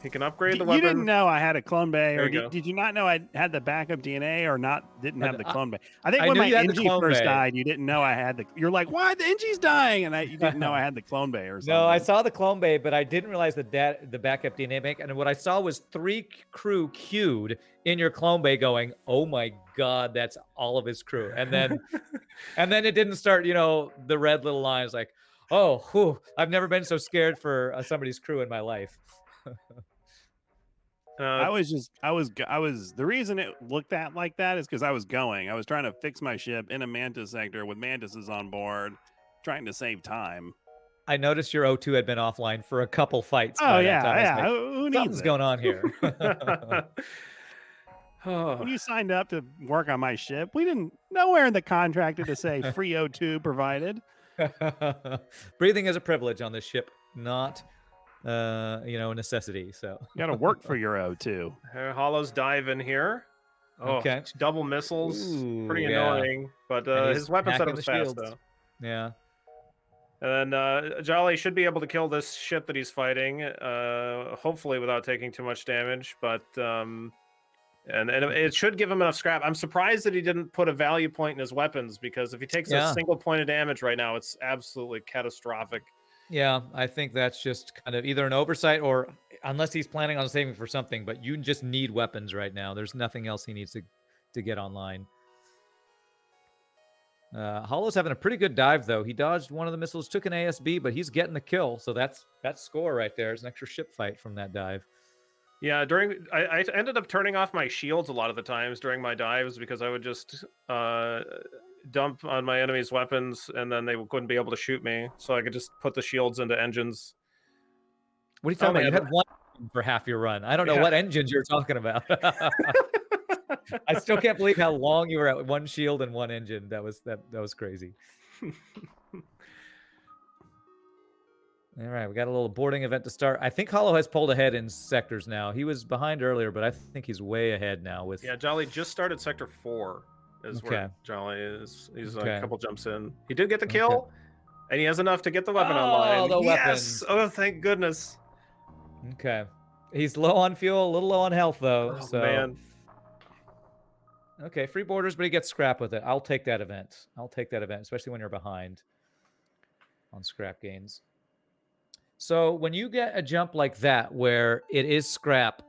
He can upgrade the weapon. You didn't know I had a clone bay, or There you go. did you not know I had the backup DNA, or didn't have the clone bay? I think I when knew my you had the NG clone first bay. died, you didn't know I had the. You're like, why the NG's dying, and you didn't know I had the clone bay or something. No, I saw the clone bay, but I didn't realize the backup DNA bank. And what I saw was 3 crew queued in your clone bay, going, "Oh my God, that's all of his crew." And then, it didn't start. The red little lines like, "Oh, whew, I've never been so scared for somebody's crew in my life." The reason it looked at like that is because I was trying to fix my ship in a mantis sector with mantises on board, trying to save time. I noticed your O2 had been offline for a couple fights. Oh yeah. Who needs Something's going on here. When you signed up to work on my ship, we didn't nowhere in the contract did it say free O2 provided. Breathing is a privilege on this ship, not a necessity. So you got to work for your O2. Hollows dive in here. Oh, okay. Double missiles. Ooh, pretty annoying. But his weapon setup is fast though. Yeah. And then Jolly should be able to kill this ship that he's fighting, hopefully without taking too much damage. But and it should give him enough scrap. I'm surprised that he didn't put a value point in his weapons, because if he takes a single point of damage right now, it's absolutely catastrophic. Yeah, I think that's just kind of either an oversight, or unless he's planning on saving for something, but you just need weapons right now. There's nothing else he needs to get online. Hollow's having a pretty good dive, though. He dodged one of the missiles, took an ASB, but he's getting the kill. So that's score right there. It's an extra ship fight from that dive. Yeah, I ended up turning off my shields a lot of the times during my dives, because I would just dump on my enemy's weapons, and then they wouldn't be able to shoot me. So I could just put the shields into engines. What are you talking about? You had one for half your run. I don't know what engines you're talking about. I still can't believe how long you were at one shield and one engine. That was crazy. All right, we got a little boarding event to start. I think Hollow has pulled ahead in sectors now. He was behind earlier, but I think he's way ahead now. Yeah, Jolly just started sector 4 is where Jolly is. He's a couple jumps in. He did get the kill, and he has enough to get the weapon online. The yes! weapons. Oh, thank goodness. Okay. He's low on fuel, a little low on health, though. Oh, so. man. Okay, free borders, but he gets scrap with it. I'll take that event. Especially when you're behind on scrap gains. So when you get a jump like that, where it is scrap,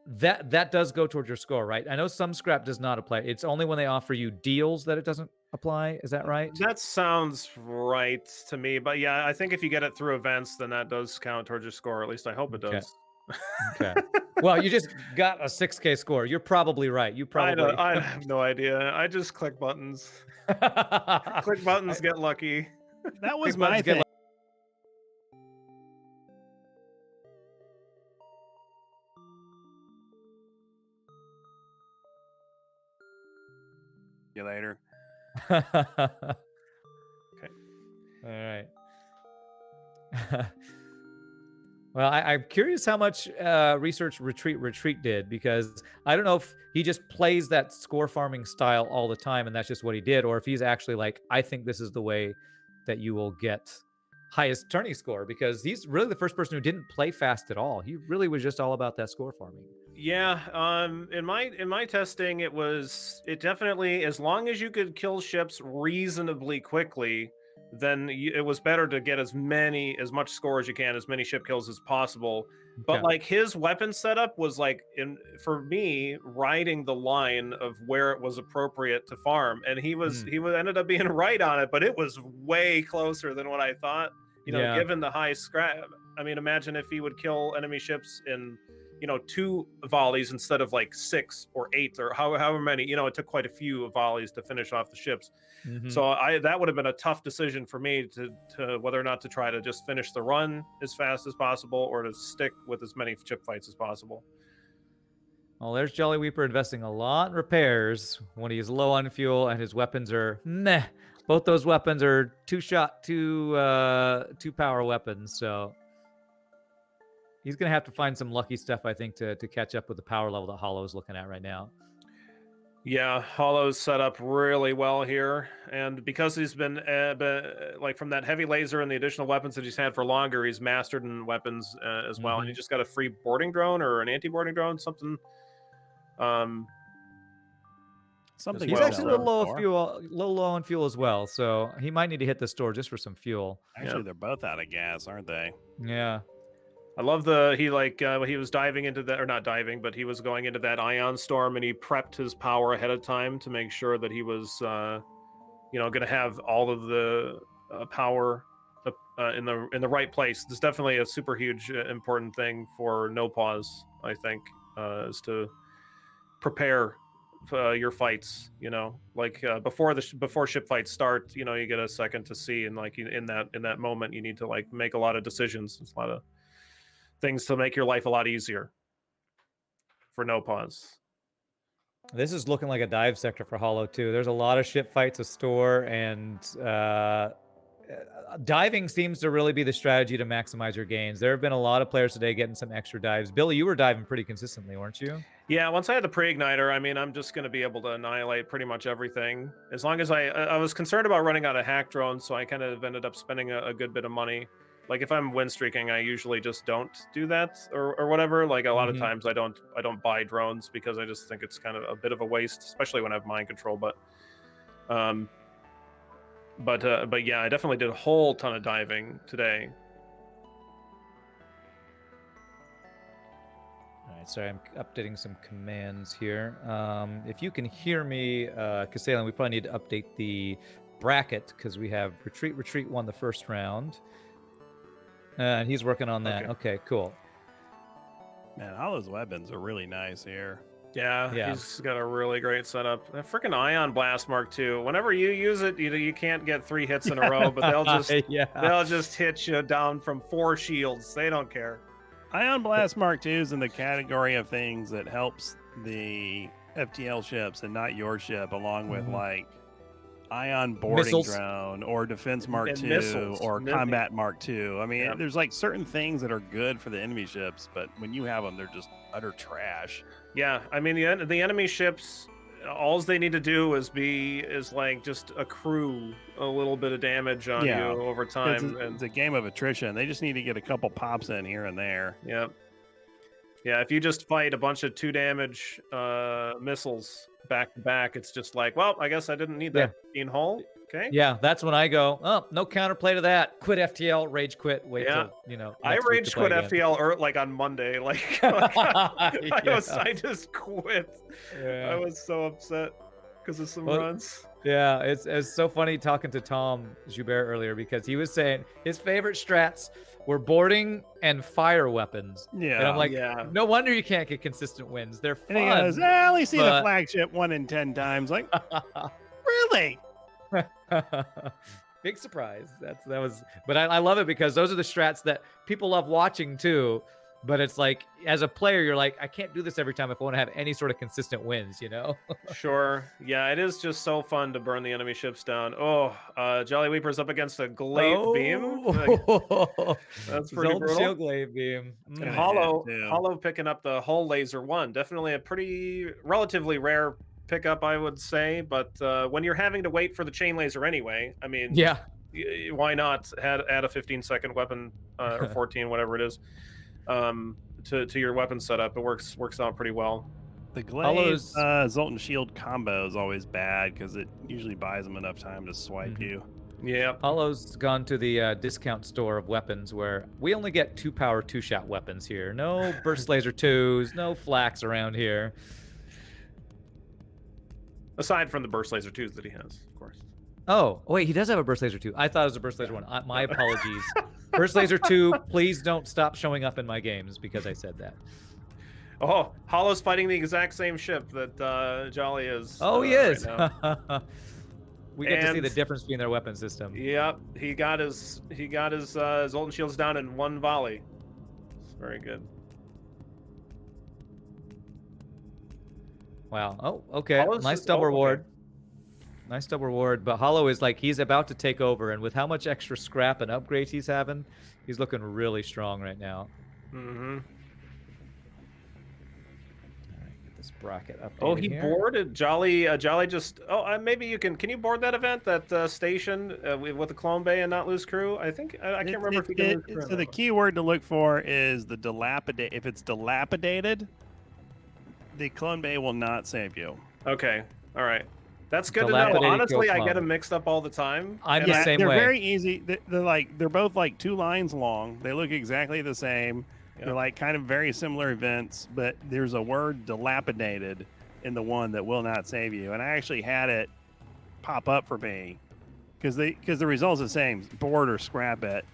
that does go towards your score, right? I know some scrap does not apply. It's only when they offer you deals that it doesn't apply. Is that right? That sounds right to me. But yeah, I think if you get it through events, then that does count towards your score. At least I hope it Okay. does. Okay. Well, you just got a 6K score. You're probably right. You I probably. have no idea. I just click buttons. Click buttons, get lucky. That was Click my buttons, get thing. You later. Okay. All right. Well, I'm curious how much research Retreat did, because I don't know if he just plays that score farming style all the time and that's just what he did, or if he's actually like, I think this is the way that you will get highest tourney score, because he's really the first person who didn't play fast at all. He really was just all about that score farming. Yeah, in my testing, it definitely, as long as you could kill ships reasonably quickly, then it was better to get as much score as you can, as many ship kills as possible. But Okay. like his weapon setup was like, for me, riding the line of where it was appropriate to farm, and he ended up being right on it, but it was way closer than what I thought. Yeah. Given the high scrap, I mean, imagine if he would kill enemy ships in 2 volleys instead of like 6 or 8 or however many. It took quite a few volleys to finish off the ships. Mhm. So that would have been a tough decision for me to whether or not to try to just finish the run as fast as possible or to stick with as many ship fights as possible. Well, there's JollyWeeper investing a lot in repairs when he's low on fuel and his weapons are meh. Both those weapons are two power weapons, so he's gonna have to find some lucky stuff, I think, to catch up with the power level that Hollow is looking at right now. Yeah, Hollow's set up really well here, and because he's been like from that heavy laser and the additional weapons that he's had for longer, he's mastered in weapons as well, and he just got a free boarding drone or an anti-boarding drone, something. Something. He's well, actually a little low on fuel as well, so he might need to hit the store just for some fuel. Actually, they're both out of gas, aren't they? Yeah. I love he was diving into that, or not diving, but he was going into that ion storm, and he prepped his power ahead of time to make sure that he was, going to have all of the power in the right place. It's definitely a super huge important thing for no pause. I think is to prepare your fights. Before ship fights start, you get a second to see, and like in that moment, you need to like make a lot of decisions. It's a lot of things to make your life a lot easier for no pause. This is looking like a dive sector for Hollow too. There's a lot of ship fights to store, and diving seems to really be the strategy to maximize your gains. There have been a lot of players today getting some extra dives. Billy, you were diving pretty consistently, weren't you? Yeah, once I had the pre-igniter, I mean, I'm just going to be able to annihilate pretty much everything. As long as I was concerned about running out of hack drones, so I kind of ended up spending a good bit of money. Like if I'm win streaking, I usually just don't do that or whatever. Like a lot of times I don't buy drones because I just think it's kind of a bit of a waste, especially when I have mind control. But yeah, I definitely did a whole ton of diving today. All right, sorry, I'm updating some commands here. If you can hear me, Kasalan, we probably need to update the bracket because we have Retreat won the first round. And he's working on that. Okay, cool. Man, all those weapons are really nice here. Yeah, he's got a really great setup. That freaking Ion Blast Mark II. Whenever you use it, you can't get 3 hits in a row, but they'll just hit you down from 4 shields. They don't care. Ion Blast Mark II is in the category of things that helps the FTL ships and not your ship, along with like Ion Boarding Drone or Defense Mark II or Combat Mark II. I mean, there's like certain things that are good for the enemy ships, but when you have them, they're just utter trash. Yeah, I mean, the enemy ships, all they need to do is like just accrue a little bit of damage on you over time. It's a game of attrition. They just need to get a couple pops in here and there. Yep. Yeah, if you just fight a bunch of 2 damage missiles back to back, it's just like, well, I guess I didn't need that being whole. Okay. Yeah, that's when I go, oh, no counterplay to that. Quit FTL, rage quit, wait till, I rage quit FTL like on Monday. I just quit. Yeah. I was so upset. because of some Well, runs. Yeah, it's so funny talking to Tom Joubert earlier because he was saying his favorite strats were boarding and fire weapons. Yeah. And I'm like, Yeah. no wonder you can't get consistent wins. They're fun. And he goes, I only see the but- flagship 1 in 10 times. Like, really? Big surprise. But I love it because those are the strats that people love watching too. But it's like, as a player, you're like, I can't do this every time if I want to have any sort of consistent wins, you know? Sure. Yeah, it is just so fun to burn the enemy ships down. Oh, JollyWeeper's up against a glaive beam. That's pretty Zoltan brutal. Shield glaive beam. And Kinda Hollow, had to. Hollow picking up the hull laser 1. Definitely a pretty relatively rare pickup, I would say. But when you're having to wait for the chain laser anyway, I mean, Yeah. why not add a 15-second weapon or 14, whatever it is, to your weapon setup? It works out pretty well. The glaive Zoltan Shield combo is always bad because it usually buys them enough time to swipe you. Yeah. Hollow's gone to the discount store of weapons where we only get 2-power 2-shot weapons here. No burst laser 2s, no flax around here. Aside from the burst laser 2s that he has, of course. Oh, wait, he does have a burst laser 2. I thought it was a burst laser 1. My apologies. Burst laser 2, please don't stop showing up in my games because I said that. Oh, Hollow's fighting the exact same ship that Jolly is. Oh, he right is. now. We get to see And- the difference between their weapon system. Yep, he got his Zoltan shields down in 1 volley. It's very good. Wow. Oh, okay. Hollow's Nice just- double oh, okay. reward. Nice double reward. But Hollow is like, he's about to take over. And with how much extra scrap and upgrades he's having, he's looking really strong right now. Mm-hmm. All right, get this bracket up. Oh, he boarded Jolly. Jolly just. Oh, maybe you can. Can you board that event, that station with the clone bay and not lose crew? I think I can't remember if you can lose crew. So the key word to look for is the dilapidate. If it's dilapidated, the clone bay will not save you. Okay. All right. That's good to know. Dilapidated Honestly, kill I get clone. them mixed up all the time. I'm and the I- same they're way. very easy. They're both like 2 lines long. They look exactly the same. Yeah. They're like kind of very similar events, but there's a word dilapidated in the one that will not save you. And I actually had it pop up for me because the result's the same, board or scrap it.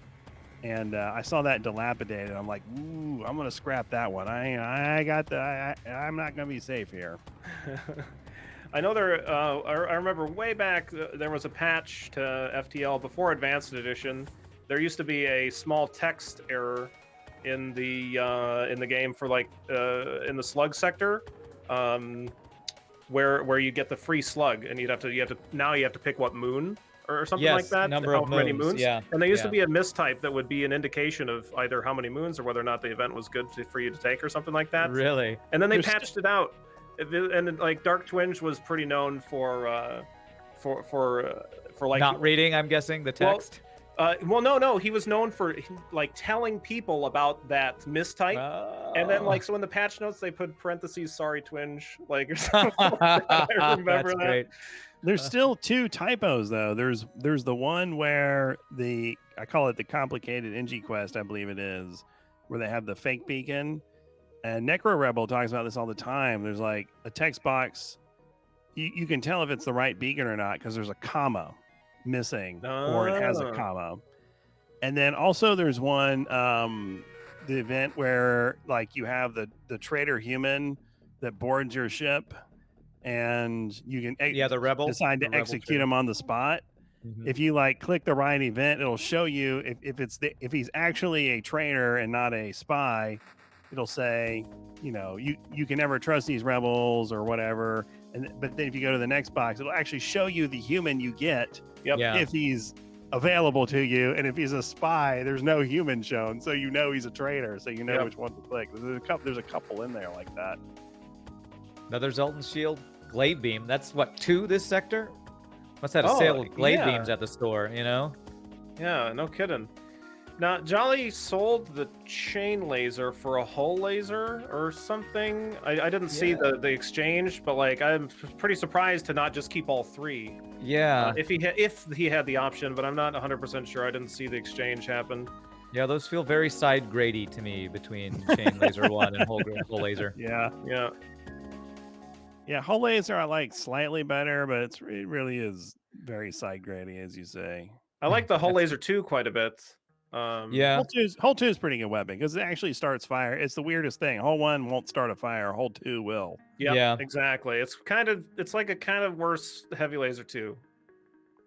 And I saw that dilapidated. I'm like, ooh, I'm gonna scrap that one. I'm not gonna be safe here. I know there. I remember way back there was a patch to FTL before Advanced Edition. There used to be a small text error in the game for like in the slug sector, where you get the free slug and you have to pick what moon or something like Yes, that. number how of many moons, moons? yeah, And there used to yeah. be a mistype that would be an indication of either how many moons or whether or not the event was good for you to take or something like that. Really? And then they There's patched it out. And like Dark Twinge was pretty known for like Not reading, I'm guessing, the Well, text. no, he was known for like telling people about that mistype. And then like so in the patch notes they put parentheses sorry Twinge like or something like that. I remember That's that. great. There's still 2 typos though. There's the one where I call it the complicated NG quest, I believe it is, where they have the fake beacon. And Necro Rebel talks about this all the time. There's like a text box. You can tell if it's the right beacon or not because there's a comma missing or it has a Oh. comma. And then also there's one the event where like you have the traitor human that boards your ship and you can Yeah, the rebel. decide to The rebel execute too. him on the spot. Mhm. If you like click the right event, it'll show you if he's actually a traitor and not a spy. It'll say, you can never trust these rebels or whatever. But then if you go to the next box, it'll actually show you the human you get Yep. Yeah. if he's available to you. And if he's a spy, there's no human shown, so you know he's a traitor. So you know Yep. which one to click. There's a couple in there like that. Another Zoltan Shield glaive beam. That's what, 2 this sector? Must have a sale of glaive yeah. beams at the store, you know? Yeah, no kidding. Now, Jolly sold the chain laser for a hull laser or something. I didn't see the exchange, but like I'm pretty surprised to not just keep all 3. Yeah. If he had the option, but I'm not 100% sure. I didn't see the exchange happen. Yeah, those feel very side grady to me between chain laser 1 and whole laser. Yeah. Yeah. Yeah, whole laser I like slightly better, but it really is very side grady, as you say. I like the Hull Laser 2 quite a bit. Yeah. Hole two is pretty good weapon because it actually starts fire. It's the weirdest thing. Hole 1 won't start a fire. Hole 2 will. Yep, Yeah. exactly. It's like a kind of worse Heavy Laser 2.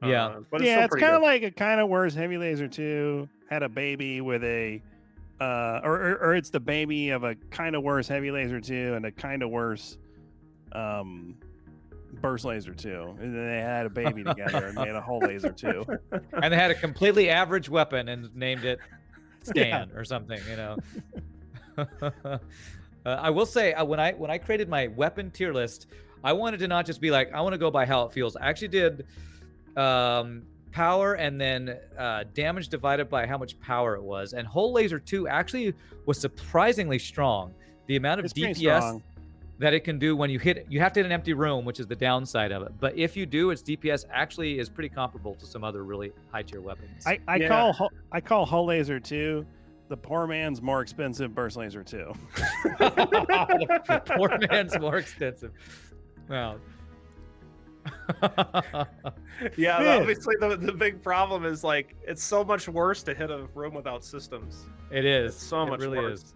Yeah. But it's still it's pretty kind of good. like a kind of worse Heavy Laser 2 had a baby with a or it's the baby of a kind of worse Heavy Laser 2 and a kind of worse Burst Laser 2. And then they had a baby together and made a Whole Laser 2. And they had a completely average weapon and named it Stan or something, you know. I will say when I created my weapon tier list, I wanted to not just be like, I want to go by how it feels. I actually did power and then damage divided by how much power it was. And Whole Laser 2 actually was surprisingly strong. The amount of DPS that it can do when you hit it, you have to hit an empty room, which is the downside of it. But if you do, its DPS actually is pretty comparable to some other really high tier weapons. I call Whole Laser 2 the poor man's more expensive Burst Laser 2. The poor man's more expensive. Wow. Yeah, Man. obviously the big problem is like it's so much worse to hit a room without systems. It is. It's so much really worse. is.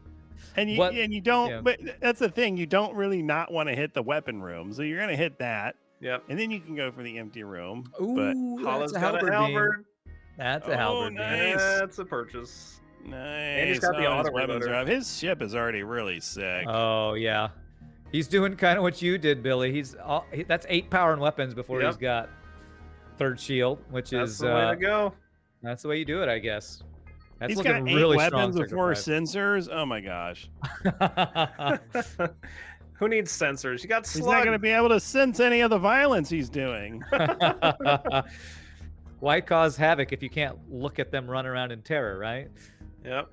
And you don't, but that's the thing, you don't really not want to hit the weapon room. So you're gonna hit that. Yep. And then you can go for the empty room. Ooh, Hollow's that's a got a halberd. halberd. That's a halberd. Nice. That's a purchase. Nice. he's got the auto his weapons reloader. are up. His ship is already really sick. Oh yeah, he's doing kind of what you did, Billy. That's 8 power and weapons before he's got 3rd shield, which That's is the way to go. That's the way you do it, I guess. That's He's looking got 8 really weapons strong. with 4 sensors. Oh my gosh. Who needs sensors? You got He's slug. not going to be able to sense any of the violence he's doing. Why cause havoc if you can't look at them run around in terror, right? Yep.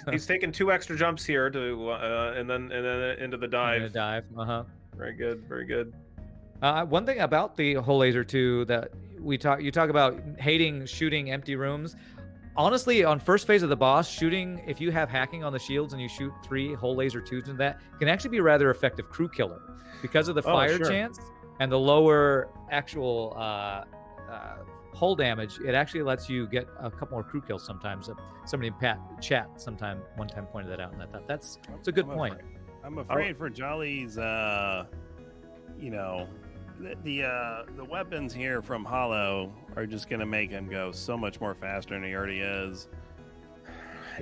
He's taking 2 extra jumps here to and then into the dive. Very good. Very good. One thing about the Whole Laser 2 that you talk about hating shooting empty rooms. Honestly, on first phase of the boss, shooting, if you have hacking on the shields and you shoot 3 Whole Laser 2s into that, can actually be a rather effective crew killer because of the fire chance and the lower actual hull damage. It actually lets you get a couple more crew kills sometimes. Somebody in chat one time pointed that out, and I thought that's a good point. I'm afraid for Jolly's, the weapons here from Hollow are just gonna make him go so much more faster than he already is.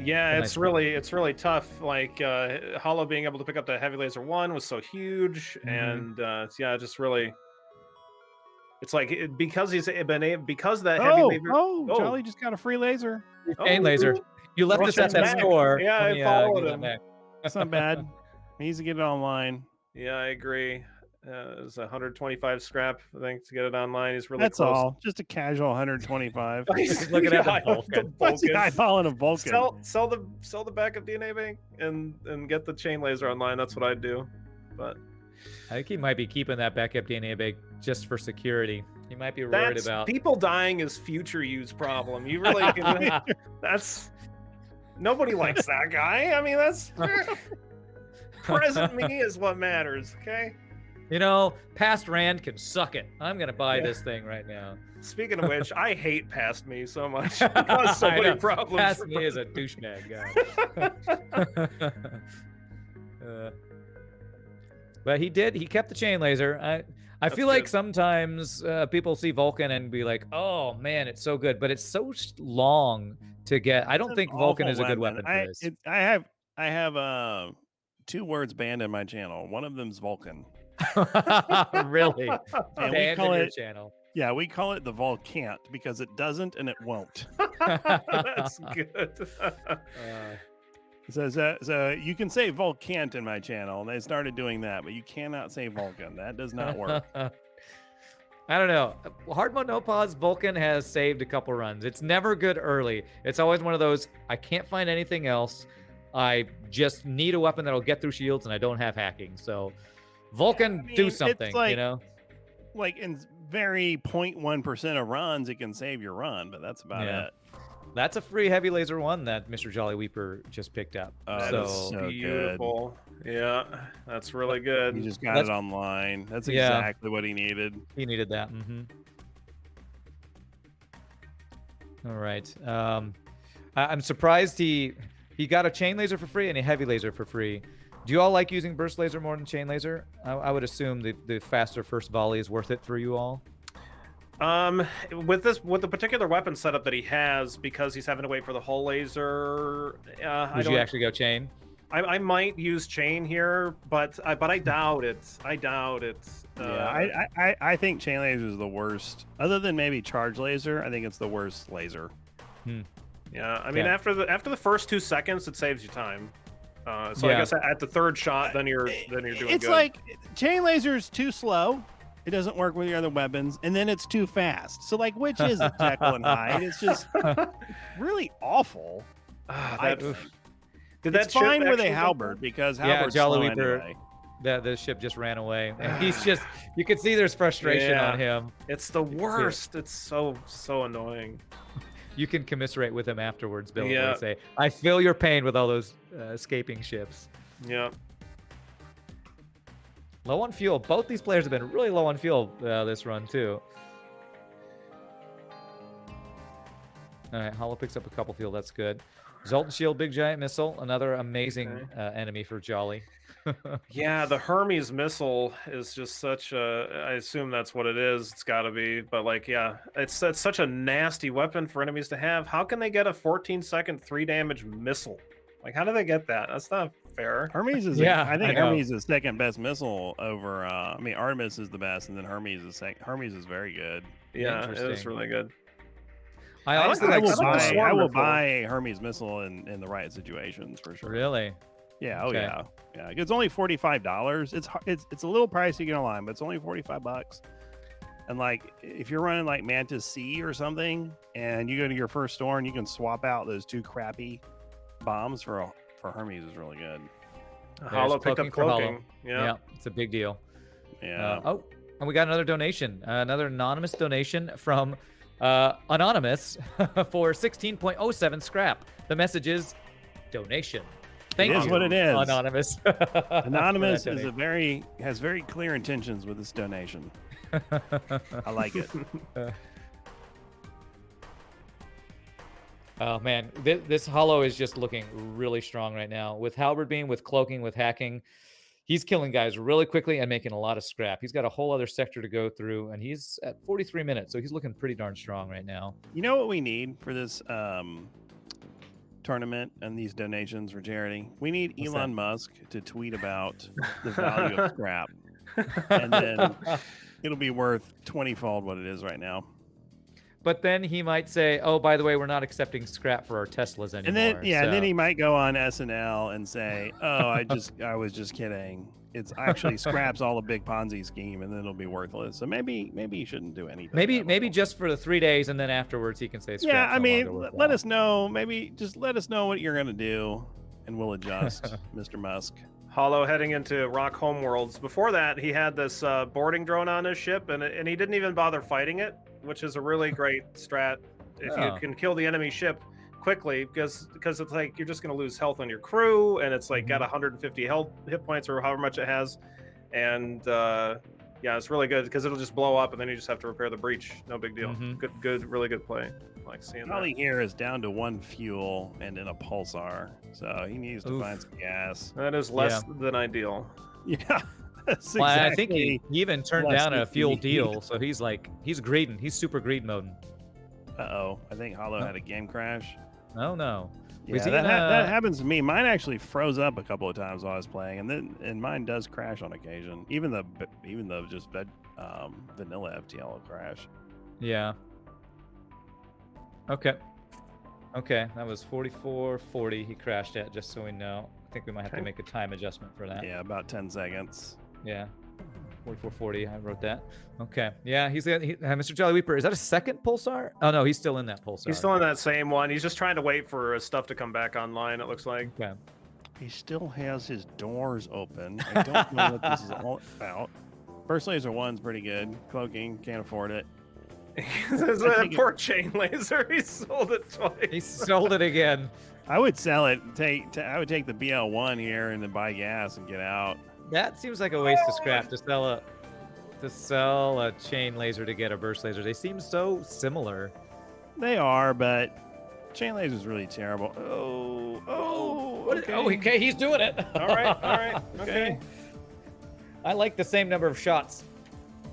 Yeah, it's really tough. Like Hollow being able to pick up the Heavy Laser 1 was so huge, and just really, it's like because that Heavy Laser. Jolly just got a free laser. Chain laser. You left us at that score. Yeah, I followed him. That's not bad. He needs to get it online. Yeah, I agree. It was 125 scrap, I think, to get it online. He's really That's close. all. Just a casual 125. He's looking at the Vulcan. Eyeballing a Vulcan. Sell the backup DNA bank and get the chain laser online. That's what I'd do. But I think he might be keeping that backup DNA bank just for security. He might be worried about people dying is future use problem. You really can, that's nobody likes that guy. I mean, that's present me is what matters. Okay. You know, past Rand can suck it. I'm gonna buy this thing right now. Speaking of which, I hate past me so much. It caused so many problems. Past me is a douchebag guy. But he kept the chain laser. I feel like sometimes people see Vulcan and be like, "Oh man, it's so good," but it's so long to get. I don't think Vulcan is a good weapon for this. I have 2 words banned in my channel. One of them's Vulcan. Really? And we call it channel. Yeah, we call it the Volcant because it doesn't and it won't. That's good. So you can say Volcant in my channel, and they started doing that, but you cannot say Vulcan. That does not work. I don't know. Hard mode no pause Vulcan has saved a couple runs. It's never good early. It's always one of those, I can't find anything else. I just need a weapon that'll get through shields, and I don't have hacking. So Vulcan, do something, like, you know? Like in very 0.1% of runs, it can save your run, but that's about it. That's a free heavy laser one that MrJollyWeeper just picked up. Oh, That that's is so good. beautiful. Yeah, that's really good. He just got That's- it online. That's Yeah. exactly what he needed. He needed that. All right. I'm surprised he got a chain laser for free and a heavy laser for free. Do you all like using burst laser more than chain laser? I would assume the faster first volley is worth it for you all. With the particular weapon setup that he has, because he's having to wait for the hull laser, Would you actually go chain? I might use chain here, but I doubt it. I doubt it. Yeah, I think chain laser is the worst. Other than maybe charge laser, I think it's the worst laser. Yeah, I mean, Yeah. after the first 2 seconds, it saves you time. So I Yeah. guess at the third shot, then you're doing It's good. like chain laser is too slow. It doesn't work with your other weapons, and then it's too fast. So, like, which is it, Jekyll and Hyde? It's just really awful. Did that It's fine ship with a actually go halberd because Yeah, halberd's slow JollyWeeper. anyway. The ship just ran away, and he's just, you can see there's frustration Yeah. on him. It's the worst. It's so annoying. You can commiserate with him afterwards, Bill. Yeah. And say, I feel your pain with all those escaping ships. Yeah. Low on fuel. Both these players have been really low on fuel this run, too. All right, Holo picks up a couple fuel. That's good. Zoltan Shield, Big Giant Missile. Another amazing enemy for Jolly. Yeah, the Hermes missile is just such a. I assume that's what it is. It's got to be, but like, yeah, it's such a nasty weapon for enemies to have. How can they get a 14-second 3-damage missile? Like, how do they get that? That's not fair. Hermes is, Yeah, I think I know. Hermes is second best missile over. I mean, Artemis is the best, and then Hermes is second. Hermes is very good. Yeah, it is Interesting. really good. I honestly I like will Swarm buy. Swarm. I will rifle. buy a Hermes missile in the right situations for sure. Really? Yeah. Oh Okay. yeah. Yeah. It's only $45. It's a little pricey to get online, but it's only $45. And like, if you're running like Mantis C or something, and you go to your first store and you can swap out those 2 crappy bombs for Hermes is really good. Holo picked cloaking up for Holo. cloaking. Yeah. It's a big deal. Yeah. Oh, and we got another donation, another anonymous donation from Anonymous for 16.07 scrap. The message is donation. Thank It is you, what it is. Anonymous. Anonymous for that has very clear intentions with this donation. I like it. Oh man, this Holo is just looking really strong right now. With Halberd beam, with cloaking, with hacking, he's killing guys really quickly and making a lot of scrap. He's got a whole other sector to go through, and he's at 43 minutes, so he's looking pretty darn strong right now. You know what we need for this tournament and these donations for charity? We need What's Elon Musk to tweet about the value of scrap, and then it'll be worth 20-fold what it is right now. But then he might say, "Oh, by the way, we're not accepting scrap for our Teslas anymore." And then and then So- he might go on SNL and say, "Oh, I was just kidding. It's actually scraps all a big Ponzi scheme, and then it'll be worthless." So maybe he shouldn't do anything. I don't maybe know. just for the 3 days, and then afterwards he can say, Yeah, "Scrap's I no mean, longer let worthwhile." us know. Maybe just let us know what you're gonna do, and we'll adjust, Mr. Musk. Holo heading into Rock Homeworlds. Before that, he had this boarding drone on his ship, and he didn't even bother fighting it, which is a really great strat if Oh. you can kill the enemy ship quickly, because it's like you're just going to lose health on your crew, and it's like got 150 hit points or however much it has, and yeah, it's really good because it'll just blow up, and then you just have to repair the breach. No big deal. Mhm. Good, really good play. I like seeing that. Ollie here is down to 1 fuel and in a pulsar, so he needs to Oof. find some gas. That is less than ideal. Yeah, that's Well, I think exactly. he even turned less down a than fuel he deal, so he's greeding. He's super greed mode. Uh-oh, I think Hollow had a game crash. Oh no. Yeah, Was he that, in, that happens to me. Mine actually froze up a couple of times while I was playing, and mine does crash on occasion. Even the just vanilla FTL will crash. Yeah. Okay. Okay, that was 44.40 he crashed at, just so we know. I think we might have to Okay. make a time adjustment for that. Yeah, about 10 seconds. Yeah. 44.40, I wrote that. Okay. Yeah, Mr. JollyWeeper, is that a second pulsar? Oh no, he's still in that pulsar. He's still in that same one. He's just trying to wait for his stuff to come back online, it looks like. Okay. He still has his doors open. I don't know what this is all about. Burst Laser 1's pretty good. Cloaking, can't afford it. That poor chain laser. He sold it twice. He sold it again. I would sell it. I would take the BL1 here and then buy gas and get out. That seems like a waste of scrap to sell a chain laser to get a burst laser. They seem so similar. They are, but chain laser is really terrible. Okay. Oh, okay, he's doing it. All right. Okay. I like the same number of shots.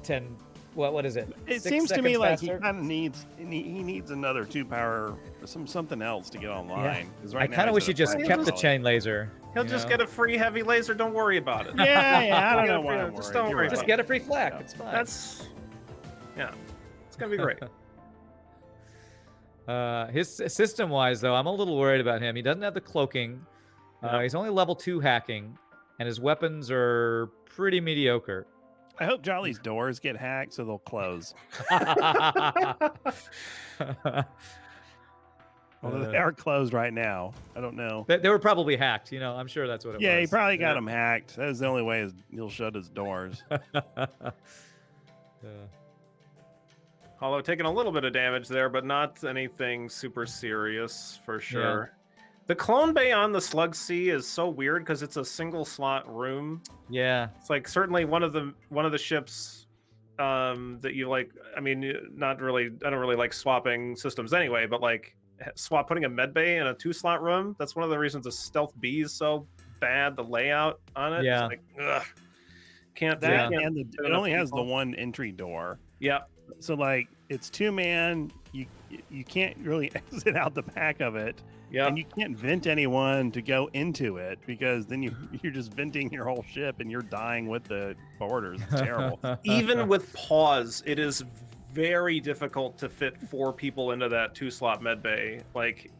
10. What is it? It 6 seems to me seconds like he faster? kind of needs another 2 power, something else to get online. 'Cause I right now kind of he's wish at he a just $5. kept the chain laser. He'll you just know? get a free heavy laser. Don't worry about it. Yeah, I don't know why I'm Just worried. don't You're worry right. Just get a free flak. It's fine. It's gonna be great. His system-wise, though, I'm a little worried about him. He doesn't have the cloaking. He's only level 2 hacking, and his weapons are pretty mediocre. I hope Jolly's doors get hacked so they'll close. Although they are closed right now. I don't know. They were probably hacked. I'm sure that's what it was. Yeah, he probably got them hacked. That was the only way he'll shut his doors. Holo taking a little bit of damage there, but not anything super serious for sure. The clone bay on the Slug Sea is so weird because it's a single slot room. Yeah. It's like certainly one of the ships that you like. I mean, not really. I don't really like swapping systems anyway, but like putting a med bay in a 2-slot room. That's one of the reasons the Stealth B is so bad. The layout on it. Yeah. It's like, ugh. Can't That can't and fit it enough only has the people. one entry door. Yeah. So like it's 2-man. You can't really exit out the back of it. Yeah. And you can't vent anyone to go into it because then you're just venting your whole ship and you're dying with the boarders. It's terrible. Even with pause, it is very difficult to fit 4 people into that 2-slot med bay. Like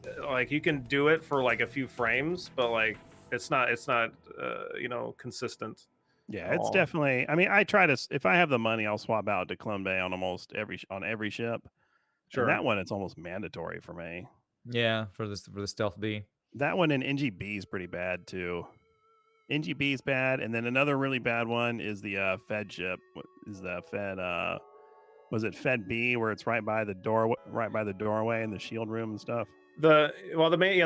you can do it for like a few frames, but like it's not consistent. Yeah, it's definitely. I mean, I try to. If I have the money, I'll swap out to Clone Bay on every ship. Sure. And that one, it's almost mandatory for me. Yeah, for the Stealth B. That one in NGB is pretty bad too. NGB is bad, and then another really bad one is the Fed ship. What is the Fed? Was it Fed B, where it's right by the doorway and the shield room and stuff? The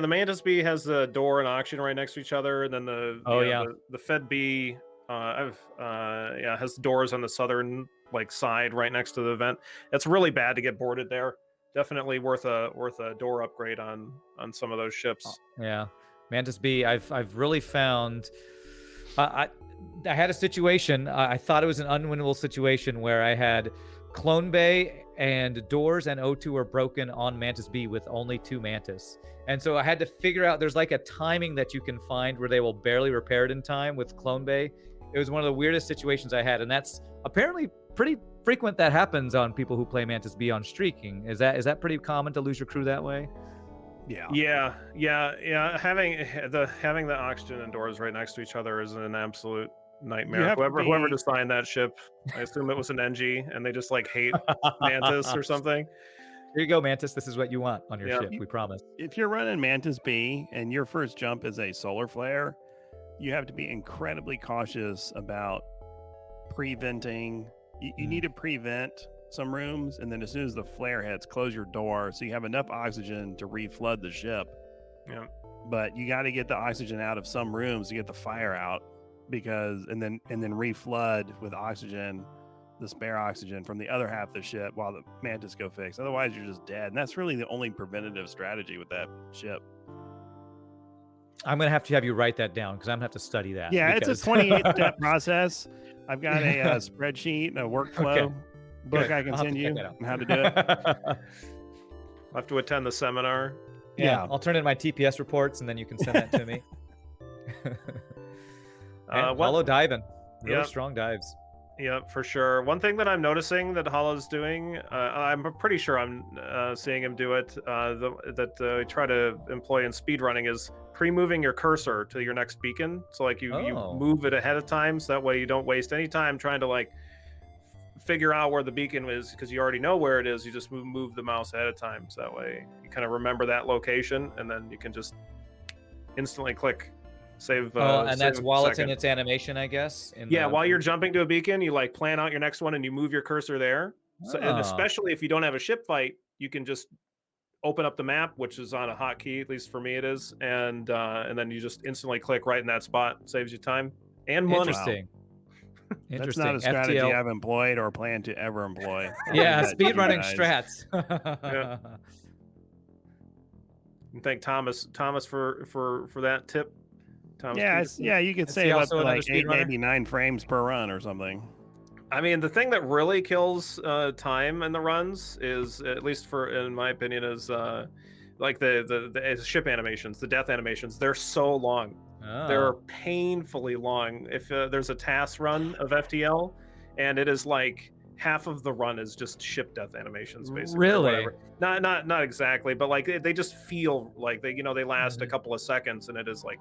Mantis B has the door and oxygen right next to each other, and then the Fed B has doors on the southern side right next to the vent. It's really bad to get boarded there. Definitely worth a door upgrade on some of those ships. Yeah, Mantis B. I've really found. I had a situation. I thought it was an unwinnable situation where I had Clone Bay and doors and O2 were broken on Mantis B with only 2 Mantis. And so I had to figure out, there's like a timing that you can find where they will barely repair it in time with Clone Bay. It was one of the weirdest situations I had. And that's apparently pretty frequent that happens on people who play Mantis B on streaking. Is that pretty common to lose your crew that way? Yeah. Having the oxygen and doors right next to each other is an absolute nightmare. Whoever designed that ship, I assume it was an NG, and they just hate Mantis or something. Here you go, Mantis. This is what you want on your ship. We promise. If you're running Mantis B and your first jump is a solar flare, you have to be incredibly cautious about pre-venting. You need to prevent some rooms, and then as soon as the flare hits, close your door so you have enough oxygen to reflood the ship. Yeah. But you got to get the oxygen out of some rooms to get the fire out, and then reflood with oxygen, the spare oxygen from the other half of the ship while the Mantis go fix. Otherwise, you're just dead. And that's really the only preventative strategy with that ship. I'm gonna have to have you write that down because I'm gonna have to study that. Yeah, because... it's a 28-step process. I've got a spreadsheet and a workflow book Good. I can I'll have send to you check that out. on how to do it. I'll have to attend the seminar. Yeah, I'll turn in my TPS reports and then you can send that to me. Holoshideim, really strong dives. Yeah, for sure. One thing that I'm noticing that Holo's doing, I'm pretty sure I'm seeing him do it, that we try to employ in speedrunning is pre-moving your cursor to your next beacon. So you move it ahead of time, so that way you don't waste any time trying to figure out where the beacon is, because you already know where it is. You just move the mouse ahead of time, so that way you kind of remember that location, and then you can just instantly click save. And that's while it's in its animation, I guess. While you're jumping to a beacon, you plan out your next one and you move your cursor there. So, and Ah. especially if you don't have a ship fight, you can just open up the map, which is on a hotkey, at least for me it is, and then you just instantly click right in that spot. Saves you time and money. Interesting. That's not Interesting. a strategy FTL. I've employed or plan to ever employ. I'll Yeah, leave that to you speedrunning guys. strats. And thank Thomas for that tip. Thomas Yeah, Peterson. yeah, you could Is he save up also to another like 8, speedrunner? maybe 9 frames per run or something. I mean, the thing that really kills time in the runs is, at least in my opinion, is like the ship animations, the death animations. They're so long. They're Oh. painfully long. If there's a task run of FTL, and it is like half of the run is just ship death animations, basically. Or Really? whatever. Not exactly, but like they just feel like they last a couple of seconds, and it is like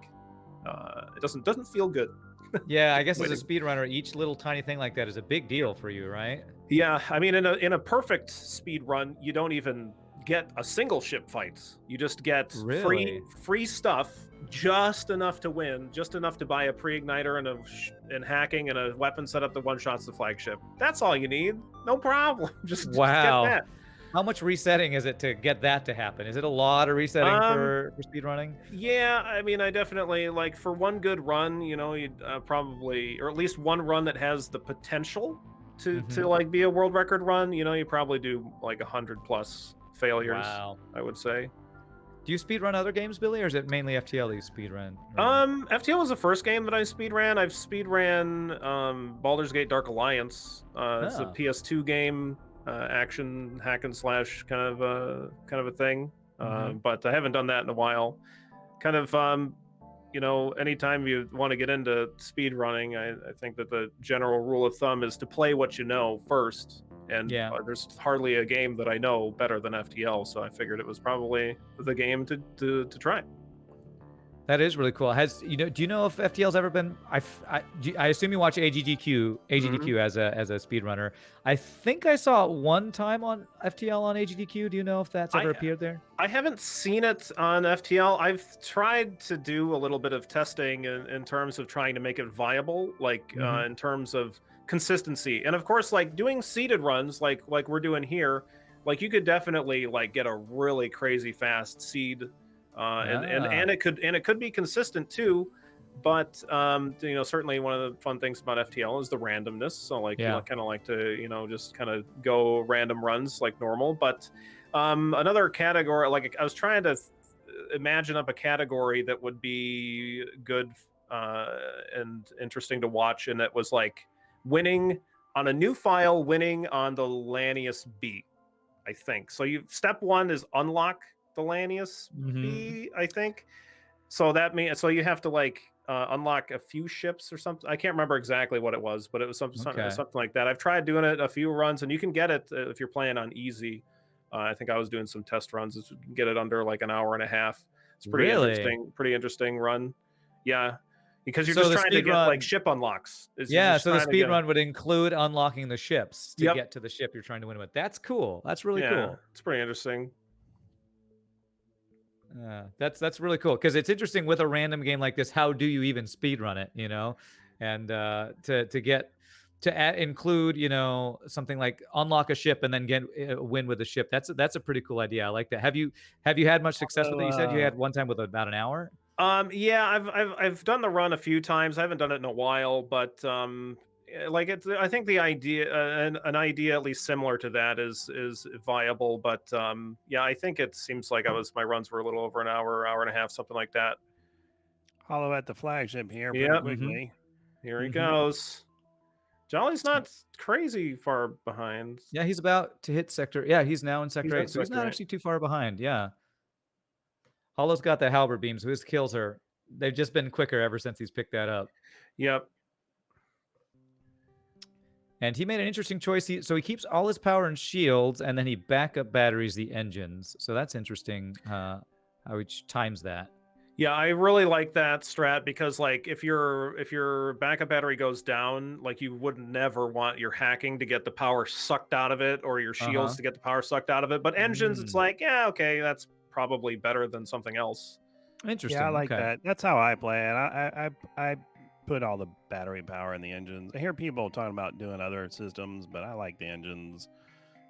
it doesn't feel good. Yeah, I guess as a Waiting. speedrunner, each little tiny thing like that is a big deal for you, right? Yeah, I mean, in a perfect speed run, you don't even get a single ship fight. You just get Really? free stuff, just enough to win, just enough to buy a pre-igniter and hacking and a weapon setup that one-shots the flagship. That's all you need. No problem. Just get Wow. that. How much resetting is it to get that to happen? Is it a lot of resetting for speedrunning? Yeah, I mean, I definitely like for one good run, you'd probably, or at least one run that has the potential to like be a world record run. You probably do like 100+ failures. Wow. I would say. Do you speedrun other games, Billy, or is it mainly FTL that you speedrun? FTL was the first game that I speedran. I've speedran Baldur's Gate Dark Alliance. It's a PS2 game, action hack and slash kind of a thing. But I haven't done that in a while. Kind of anytime you want to get into speed running, I think that the general rule of thumb is to play what you know first. And there's hardly a game that I know better than FTL, so I figured it was probably the game to try. That is really cool. Do you know if FTL's ever been? I assume you watch AGDQ as a speedrunner. I think I saw it one time on FTL on AGDQ. Do you know if that's ever appeared there? I haven't seen it on FTL. I've tried to do a little bit of testing in terms of trying to make it viable, like in terms of consistency, and of course, like doing seeded runs, like we're doing here. Like you could definitely like get a really crazy fast seed. And it could be consistent too, but certainly one of the fun things about FTL is the randomness. So like you kind of like to just kind of go random runs like normal. But another category, like I was trying to imagine up a category that would be good and interesting to watch, and it was like winning on a new file, winning on the Lanius B, I think. So step one is unlock the Lanius B, I think. So that means you have to like unlock a few ships or something. I can't remember exactly what it was, but it was something like that. I've tried doing it a few runs, and you can get it if you're playing on easy. I think I was doing some test runs. You can get it under like an hour and a half. It's pretty interesting run. Yeah. Because you're just trying to get like ship unlocks. So the speed run would include unlocking the ships to get to the ship you're trying to win with. That's cool. That's really cool. It's pretty interesting. That's really cool, because it's interesting with a random game like this. How do you even speed run it? And to include something like unlock a ship and then get a win with a ship. That's a pretty cool idea. I like that. Have you had much success with it? You said you had one time with about an hour. Yeah, I've done the run a few times. I haven't done it in a while, but like I think the idea, an idea at least similar to that is viable. But yeah, I think it seems like my runs were a little over an hour and a half, something like that. Hollow at the flagship here pretty quickly. Here he goes. Jolly's not crazy far behind. Yeah, he's about to hit sector. Yeah, he's now in sector 8, so he's not actually too far behind. Yeah. Hollow's got the halberd beam, so his kills they've just been quicker ever since he's picked that up. Yep. And he made an interesting choice. So he keeps all his power and shields, and then he backup batteries the engines. So that's interesting how he times that. Yeah, I really like that strat, because like if your backup battery goes down, like you would never want your hacking to get the power sucked out of it, or your shields to get the power sucked out of it. But engines, it's like, yeah, okay, that's probably better than something else. Interesting. Yeah, I like that. That's how I play it. I put all the battery power in the engines. I hear people talking about doing other systems, but I like the engines.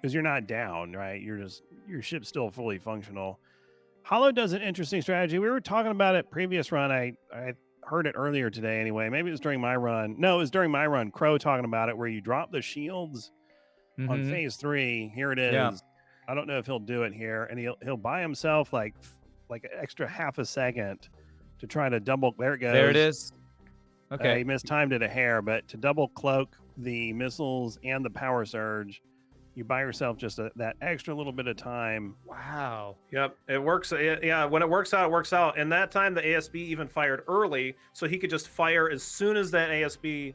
because you're not down, right? Your ship's still fully functional. Holo does an interesting strategy. We were talking about it previous run. I heard it earlier today anyway. Maybe it was during my run. No, it was during my run. Crow talking about it, where you drop the shields on phase 3. Here it is. Yeah. I don't know if he'll do it here, and he'll buy himself like an extra half a second to try to double. There it goes. There it is. Okay. He mistimed it a hair, but to double cloak the missiles and the power surge, you buy yourself just that extra little bit of time. Wow. Yep, it works. Yeah, when it works out, it works out. And that time, the ASB even fired early, so he could just fire as soon as that ASB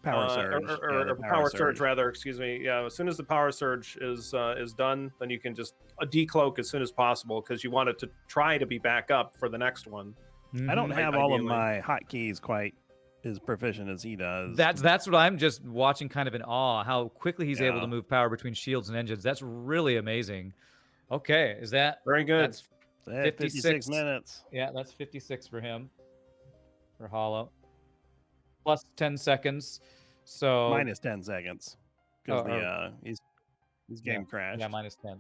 Power surge. or power surge rather. Excuse me. Yeah, as soon as the power surge is done, then you can just decloak as soon as possible because you want it to try to be back up for the next one. I don't have all of my hotkeys quite as proficient as he does. That's what I'm just watching, kind of in awe, how quickly he's able to move power between shields and engines. That's really amazing. Okay, is that very good? That's 56 minutes. Yeah, that's 56 for him. For Holo. Plus 10 seconds. So minus 10 seconds. Because his game crashed. Yeah, minus 10.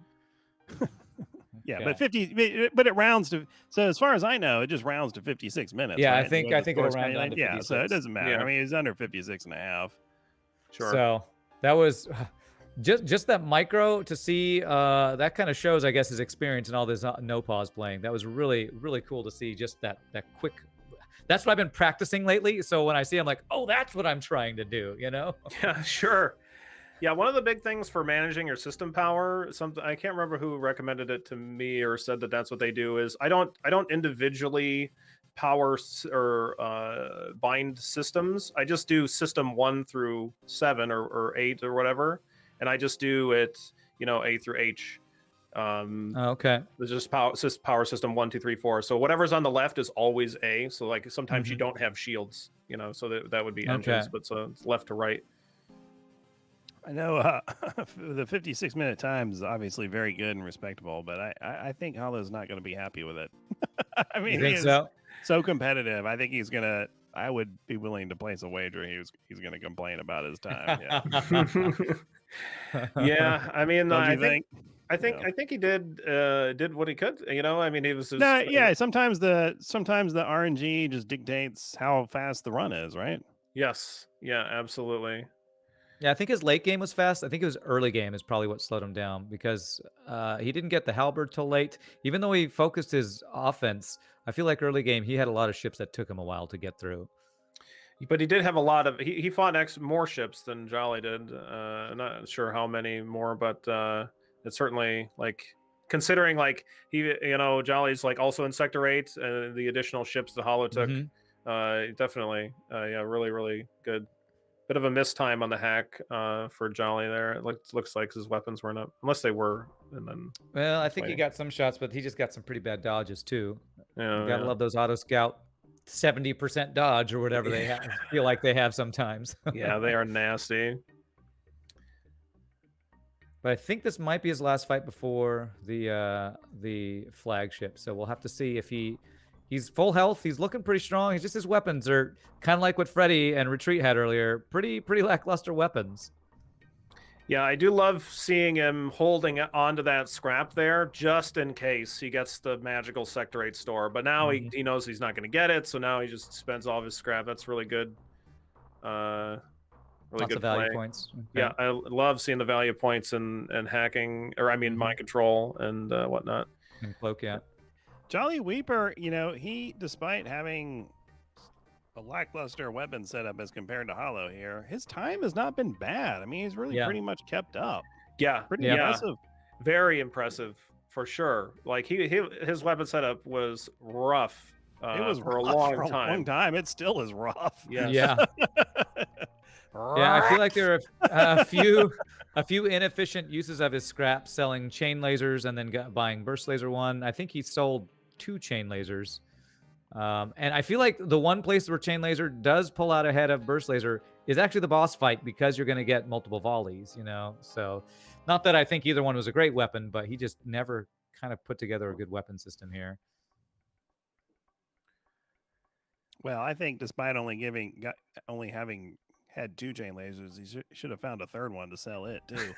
Yeah, Okay. but it rounds to, so as far as I know, it just rounds to 56 minutes. Yeah, right? I think it'll round down to 56. Yeah, so it doesn't matter. Yeah. I mean, he's under 56 and a half. Sure. So that was just that micro to see. That kind of shows, I guess, his experience in all this no pause playing. That was really, really cool to see. Just that quick. That's what I've been practicing lately. So when I see, I'm like, oh, that's what I'm trying to do. You know? Yeah, sure. Yeah, one of the big things for managing your system power, something I can't remember who recommended it to me or said that that's what they do, is I don't individually power or bind systems. I just do system 1 through 7 or 8 or whatever, and I just do it, A through H. Okay. There's just power system 1, 2, 3, 4. So whatever's on the left is always A. So like sometimes you don't have shields, so that would be engines, but so it's left to right. I know the 56-minute time is obviously very good and respectable, but I think Holo's not going to be happy with it. I mean, You think so? So competitive. I think he's going to, I would be willing to place a wager he's going to complain about his time. Yeah. Yeah, I mean, I think he did what he could. I mean, he was just, Sometimes the RNG just dictates how fast the run is, right? Yes. Yeah, absolutely. Yeah, I think his late game was fast. I think his early game is probably what slowed him down because he didn't get the halberd till late. Even though he focused his offense, I feel like early game he had a lot of ships that took him a while to get through. But he did have a lot of he fought more ships than Jolly did. I'm not sure how many more, but it's certainly like considering like he Jolly's like also in Sector 8 and the additional ships the Holo took. Definitely, really, really good. Bit of a mistime on the hack for Jolly there. It looks like his weapons weren't up, unless they were. And then, well, I think he got some shots, but he just got some pretty bad dodges too. Yeah, you gotta love those auto scout 70% dodge or whatever they have. Feel like they have sometimes. Yeah, they are nasty. But I think this might be his last fight before the flagship. So we'll have to see if he's full health. He's looking pretty strong. It's just his weapons are kind of like what Freddy and Retreat had earlier. Pretty lackluster weapons. Yeah, I do love seeing him holding onto that scrap there just in case he gets the magical Sector 8 store. But now he knows he's not going to get it, so now he just spends all of his scrap. That's really good. Really Lots good of value play. points. Okay. Yeah, I love seeing the value points and hacking, or I mean mind control and whatnot. And cloak, yeah. JollyWeeper, he, despite having a lackluster weapon setup as compared to Holo here, his time has not been bad. I mean, he's really pretty much kept up. Yeah, pretty impressive. Very impressive for sure. Like his weapon setup was rough. It was for rough a long for time. Long time. It still is rough. Yes. Yeah. Yeah, I feel like there are a few inefficient uses of his scrap, selling chain lasers and then buying burst laser 1. I think he sold 2 chain lasers. And I feel like the one place where chain laser does pull out ahead of burst laser is actually the boss fight because you're going to get multiple volleys, So not that I think either one was a great weapon, but he just never kind of put together a good weapon system here. Well, I think despite only having had 2 chain lasers. He should have found a third one to sell it too.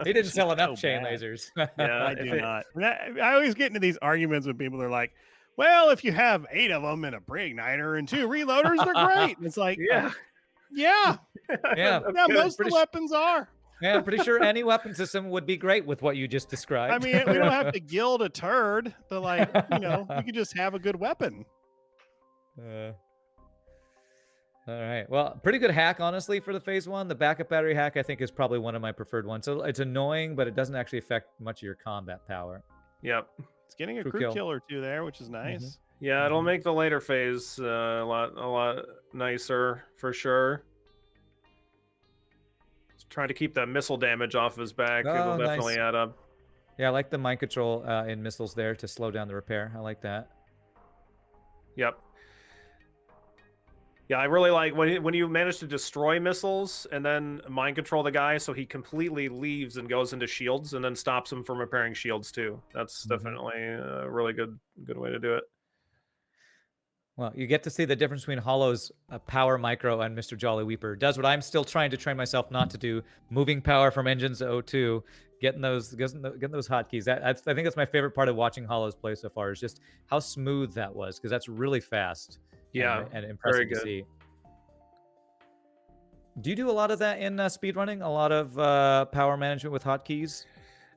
He didn't sell enough so chain bad. lasers. Yeah, I do not. I always get into these arguments with people. They're like, "Well, if you have 8 of them and a pre-igniter and 2 reloaders, they're great." And it's like, yeah, Yeah. most of the weapons are. Yeah, I'm pretty sure any weapon system would be great with what you just described. I mean, we don't have to gild a turd. To like, you could just have a good weapon. All right. Well, pretty good hack, honestly, for the phase 1. The backup battery hack, I think, is probably one of my preferred ones. So it's annoying, but it doesn't actually affect much of your combat power. yep. It's getting a True crew kill. kill or 2 there, which is nice. Yeah, it'll make the later phase a lot nicer for sure. Just trying to keep that missile damage off his back. Oh, It'll definitely nice. add up. Yeah, I like the mind control in missiles there to slow down the repair. I like that. Yep. Yeah, I really like when you manage to destroy missiles and then mind control the guy so he completely leaves and goes into shields and then stops him from repairing shields too. That's definitely a really good way to do it. Well, you get to see the difference between Holo's power micro and MrJollyWeeper. Does what I'm still trying to train myself not to do, moving power from engines to O2, getting those hotkeys. I think that's my favorite part of watching Holo's play so far is just how smooth that was, because that's really fast. Yeah, and impressive very to good. see. Do you do a lot of that in speedrunning? A lot of power management with hotkeys?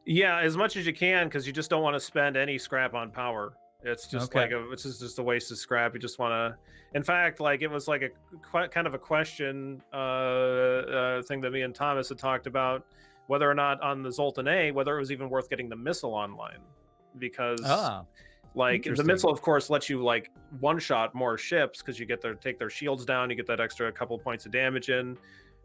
Yeah, as much as you can, because you just don't want to spend any scrap on power. It's just Okay. it's just a waste of scrap. You just want to. In fact, like it was like a kind of a question thing that me and Thomas had talked about, whether or not on the Zoltan A, whether it was even worth getting the missile online, because like the interesting. missile, of course, lets you like one shot more ships because you get take their shields down, you get that extra couple points of damage in,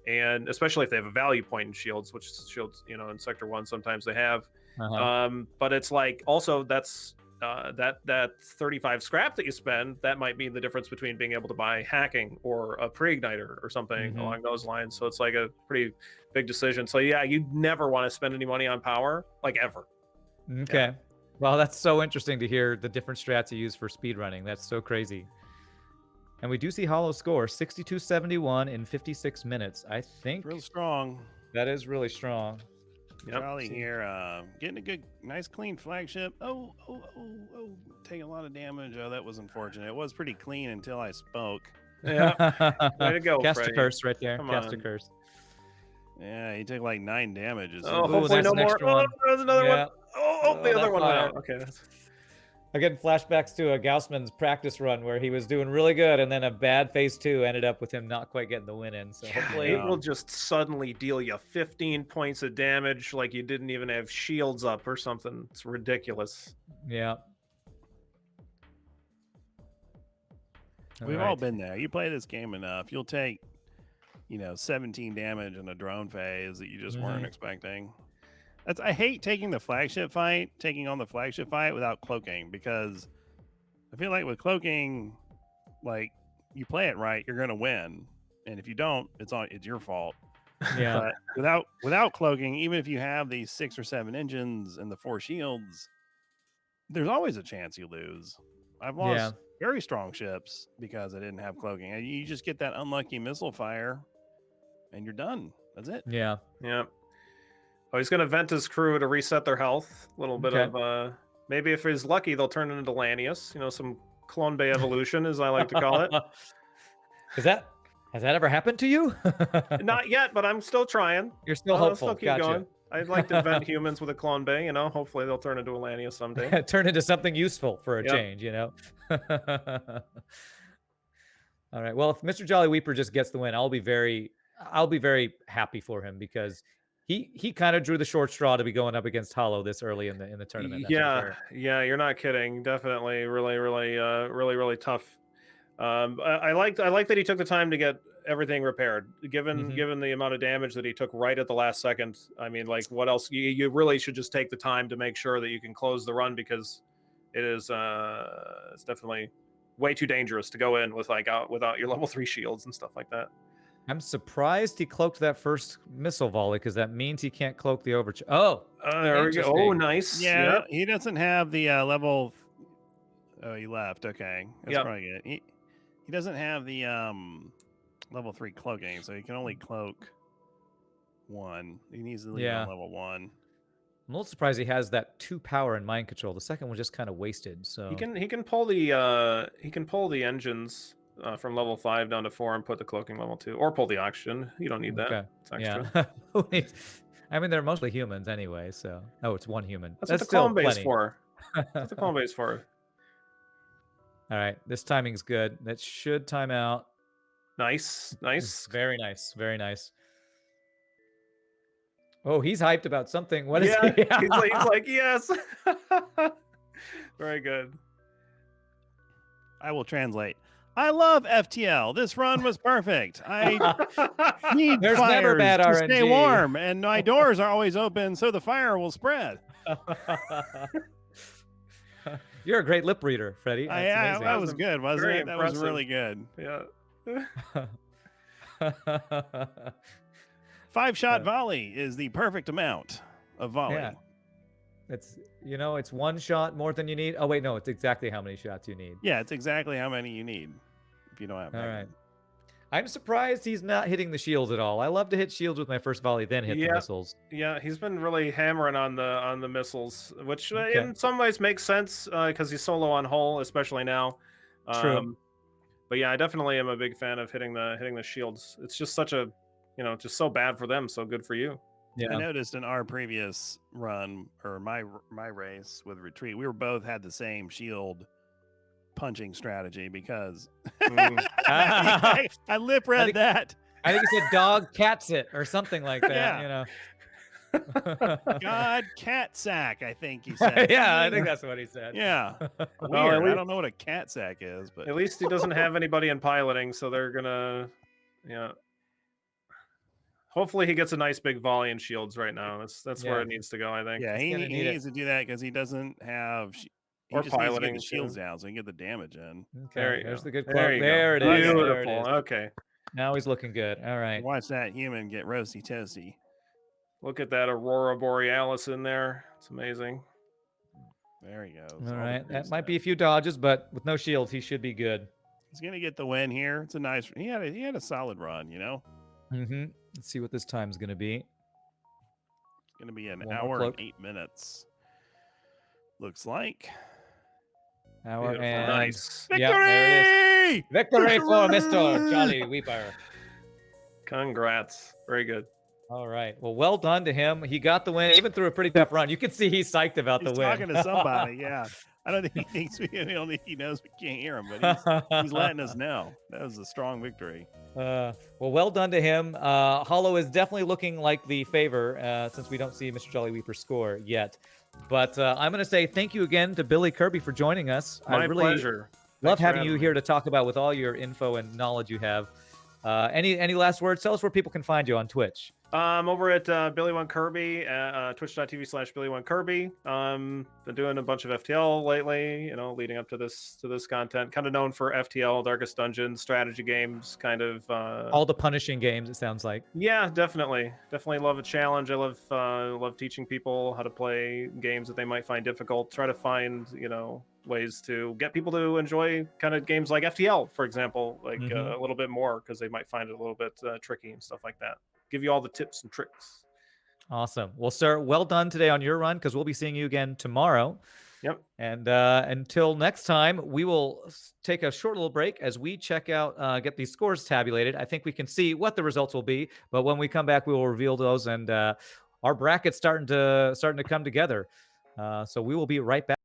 and especially if they have a value point in shields, which shields in Sector 1 sometimes they have. But it's like also that's that 35 scrap that you spend, that might be the difference between being able to buy hacking or a pre-igniter or something along those lines. So it's like a pretty big decision. So yeah, you never want to spend any money on power, like ever. Okay. Yeah. Well, that's so interesting to hear the different strats you use for speedrunning. That's so crazy. And we do see Holo score 62-71 in 56 minutes. I think Real strong. That is really strong. Charlie here, getting a good, nice, clean flagship. Oh, taking a lot of damage. Oh, that was unfortunate. It was pretty clean until I spoke. Yeah, way to go, Cast Freddie. a curse right there. Come Cast on. a curse. Yeah, he took like 9 damage. Oh, hopefully no more. Oh, there's another one. Oh, the other one went out. Okay. I'm getting flashbacks to a Gaussman's practice run where he was doing really good, and then a bad phase 2 ended up with him not quite getting the win in. So hopefully it will just suddenly deal you 15 points of damage like you didn't even have shields up or something. It's ridiculous. Yeah. We've all been there. You play this game enough, you'll take, 17 damage in a drone phase that you just weren't expecting. I hate taking on the flagship fight without cloaking, because I feel like with cloaking, like you play it right, you're gonna win, and if you don't, it's your fault. Yeah. But without cloaking, even if you have these 6 or 7 engines and the 4 shields, there's always a chance you lose. I've lost very strong ships because I didn't have cloaking, and you just get that unlucky missile fire, and you're done. That's it. Yeah. Yeah. Oh, he's going to vent his crew to reset their health. A little bit of, maybe if he's lucky, they'll turn it into Lanius. Some Clone Bay evolution, as I like to call it. Has that ever happened to you? Not yet, but I'm still trying. You're still hopeful. I'll still keep going. I'd like to vent humans with a Clone Bay, Hopefully they'll turn into a Lanius someday. Turn into something useful for a change, All right. Well, if MrJollyWeeper just gets the win, I'll be very happy for him, because he kind of drew the short straw to be going up against Holo this early in the tournament. Yeah, you're not kidding. Definitely, really tough. I like that he took the time to get everything repaired. Given the amount of damage that he took right at the last second, I mean, like, what else? You really should just take the time to make sure that you can close the run, because it is it's definitely way too dangerous to go in with without your level 3 shields and stuff like that. I'm surprised he cloaked that first missile volley, because that means he can't cloak the overcharge. Oh, there we go. Oh, nice. Yeah, he doesn't have the level. Oh, he left. Okay, that's probably good. He doesn't have the level 3 cloaking, so he can only cloak 1. He needs to leave Yeah. on level 1. I'm a little surprised he has that 2 power in mind control. The second one just kind of wasted. So He can pull the engines from level 5 down to 4 and put the cloaking level 2, or pull the oxygen. You don't need that. Okay. It's extra. Yeah. I mean, they're mostly humans anyway. So it's 1 human. That's what the still clone base plenty. for. That's what the clone base for. All right, this timing's good. That should time out. Nice. Very nice. Very nice. Oh, he's hyped about something. What is Yeah, he? he's like, yes. Very good. I will translate. I love FTL. This run was perfect. I need There's never fires bad to stay RNG. warm, and my doors are always open so the fire will spread. You're a great lip reader, Freddie. That's amazing. That was good, wasn't Very it? That was impressive. really good. Yeah. 5-shot volley is the perfect amount of volley. Yeah. It's 1 shot more than you need. Oh wait, no, it's exactly how many shots you need. Yeah, it's exactly how many you need if you don't have. All right. I'm surprised he's not hitting the shields at all. I love to hit shields with my first volley, then hit the missiles. Yeah, he's been really hammering on the missiles, which Okay. in some ways makes sense because he's so low on hull, especially now. True. But yeah, I definitely am a big fan of hitting the shields. It's just such a, just so bad for them, so good for you. Yeah. I noticed in our previous run or my race with retreat, we both had the same shield punching strategy because I lip read that. I think he said dog cats it or something like that. God cat sack, I think he said. Yeah, I think that's what he said. Yeah. Well, Weird. I don't know what a cat sack is, but At least he doesn't have anybody in piloting, so they're gonna, hopefully he gets a nice big volley in shields right now. That's where it needs to go, I think. yeah, he needs to do that because he doesn't have. He Or just needs to get piloting, the shields too. down so he can get the damage in. Okay, there's the good quote. There you There go. it is. Beautiful. There it is. Okay. Now he's looking good. All right. Watch that human get roasty toasty. Look at that Aurora Borealis in there. It's amazing. There he goes. All right. That might be a few dodges, but with no shields, he should be good. He's gonna get the win here. It's a nice. He had a solid run. Mm-hmm. Let's see what this time's gonna be. It's gonna be an One more hour cloak. and 8 minutes. Looks like. Hour Beautiful. and Nice. Victory! Yeah, there it is. Victory for MrJollyWeeper. Congrats. Very good. All right. Well done to him. He got the win, even through a pretty tough run. You can see he's psyched about He's the win. talking to somebody. Yeah. I don't think he thinks I don't think he knows we can't hear him, but he's letting us know. That was a strong victory. Well done to him. Holo is definitely looking like the favor since we don't see MrJollyWeeper score yet. But I'm going to say thank you again to Billy Kirby for joining us. My I really pleasure. love Thanks for having you having here me. to talk about with all your info and knowledge you have. Any last words? Tell us where people can find you on Twitch. Over at Billy1Kirby, twitch.tv/Billy1Kirby. Been doing a bunch of FTL lately, leading up to this content. Kind of known for FTL, Darkest Dungeon, strategy games, kind of. All the punishing games, it sounds like. Yeah, definitely love a challenge. I love teaching people how to play games that they might find difficult. Try to find ways to get people to enjoy kind of games like FTL, for example, like a little bit more because they might find it a little bit tricky and stuff like that. Give you all the tips and tricks. Awesome. Well, sir, well done today on your run because we'll be seeing you again tomorrow. Yep. And until next time, we will take a short little break as we check out, get these scores tabulated. I think we can see what the results will be, but when we come back, we will reveal those, and our bracket's starting to come together. So we will be right back.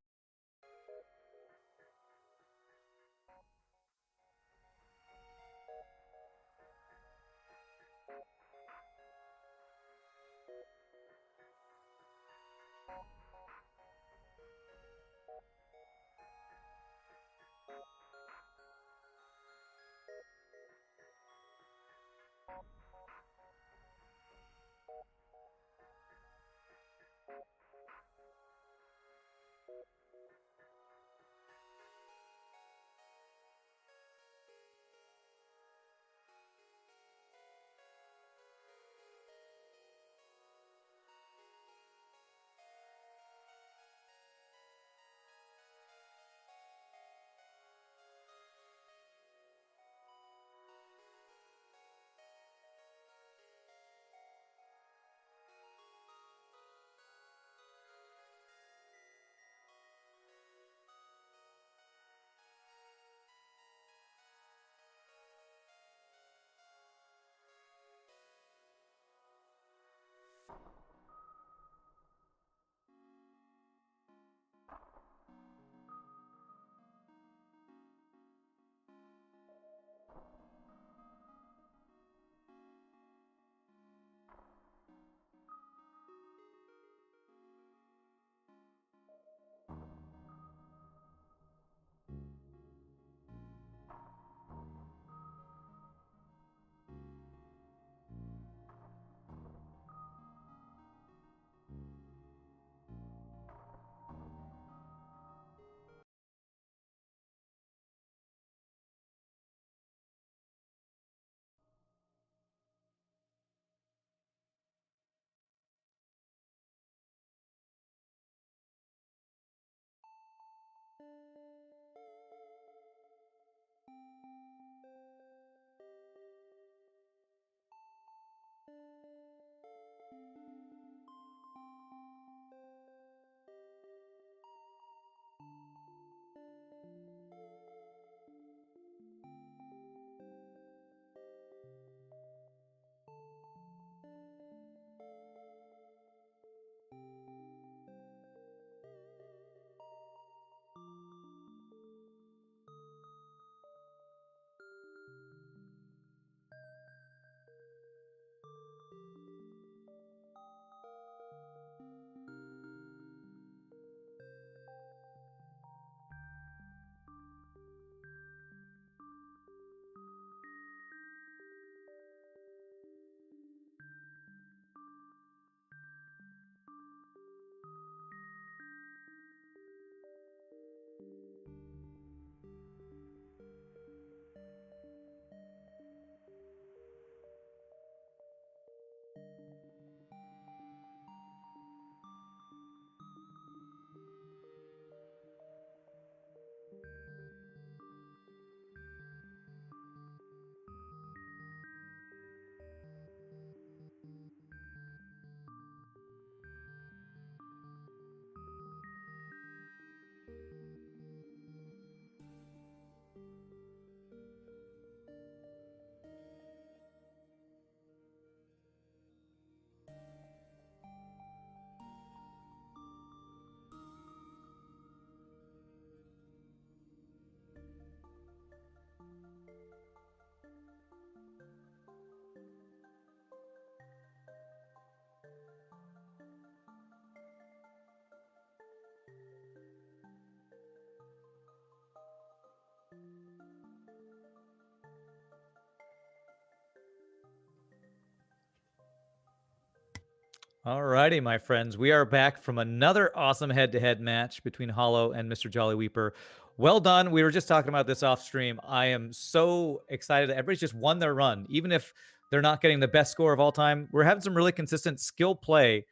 Alrighty, my friends. We are back from another awesome head-to-head match between Hollow and MrJollyWeeper. Well done. We were just talking about this off stream. I am so excited that everybody's just won their run. Even if they're not getting the best score of all time, we're having some really consistent skill play,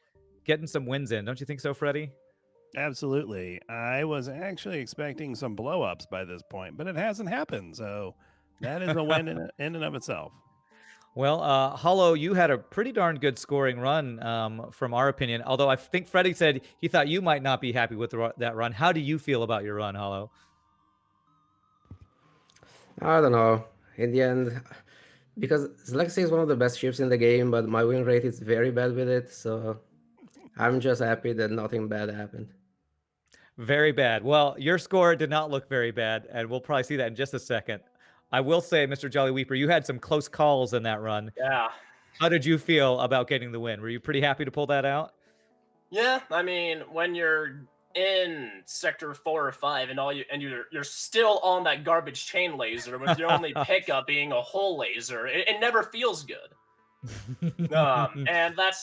getting some wins in. Don't you think so, Freddie? Absolutely. I was actually expecting some blow-ups by this point, but it hasn't happened. So that is a win in and of itself. Well, Hollow, you had a pretty darn good scoring run, from our opinion. Although I think Freddie said he thought you might not be happy with that run. How do you feel about your run, Hollow? I don't know. In the end, because Lexi is one of the best ships in the game, but my win rate is very bad with it, so I'm just happy that nothing bad happened. Very bad. Well, your score did not look very bad, and we'll probably see that in just a second. I will say, MrJollyWeeper, you had some close calls in that run. Yeah. How did you feel about getting the win? Were you pretty happy to pull that out? Yeah, I mean, when you're in sector 4 or 5 and you're still on that garbage chain laser with your only pickup being a hull laser, it never feels good. And that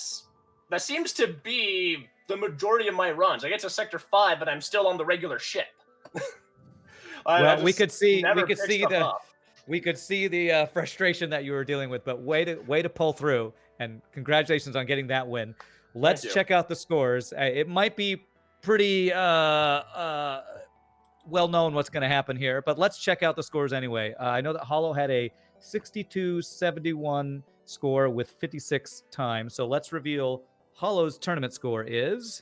seems to be the majority of my runs. I get to sector 5, but I'm still on the regular ship. Well, we could see the frustration that you were dealing with, but way to pull through, and congratulations on getting that win. Let's check out the scores. It might be pretty well known what's going to happen here, but let's check out the scores anyway. I know that Hollow had a 62-71 score with 56 times, so let's reveal Hollow's tournament score is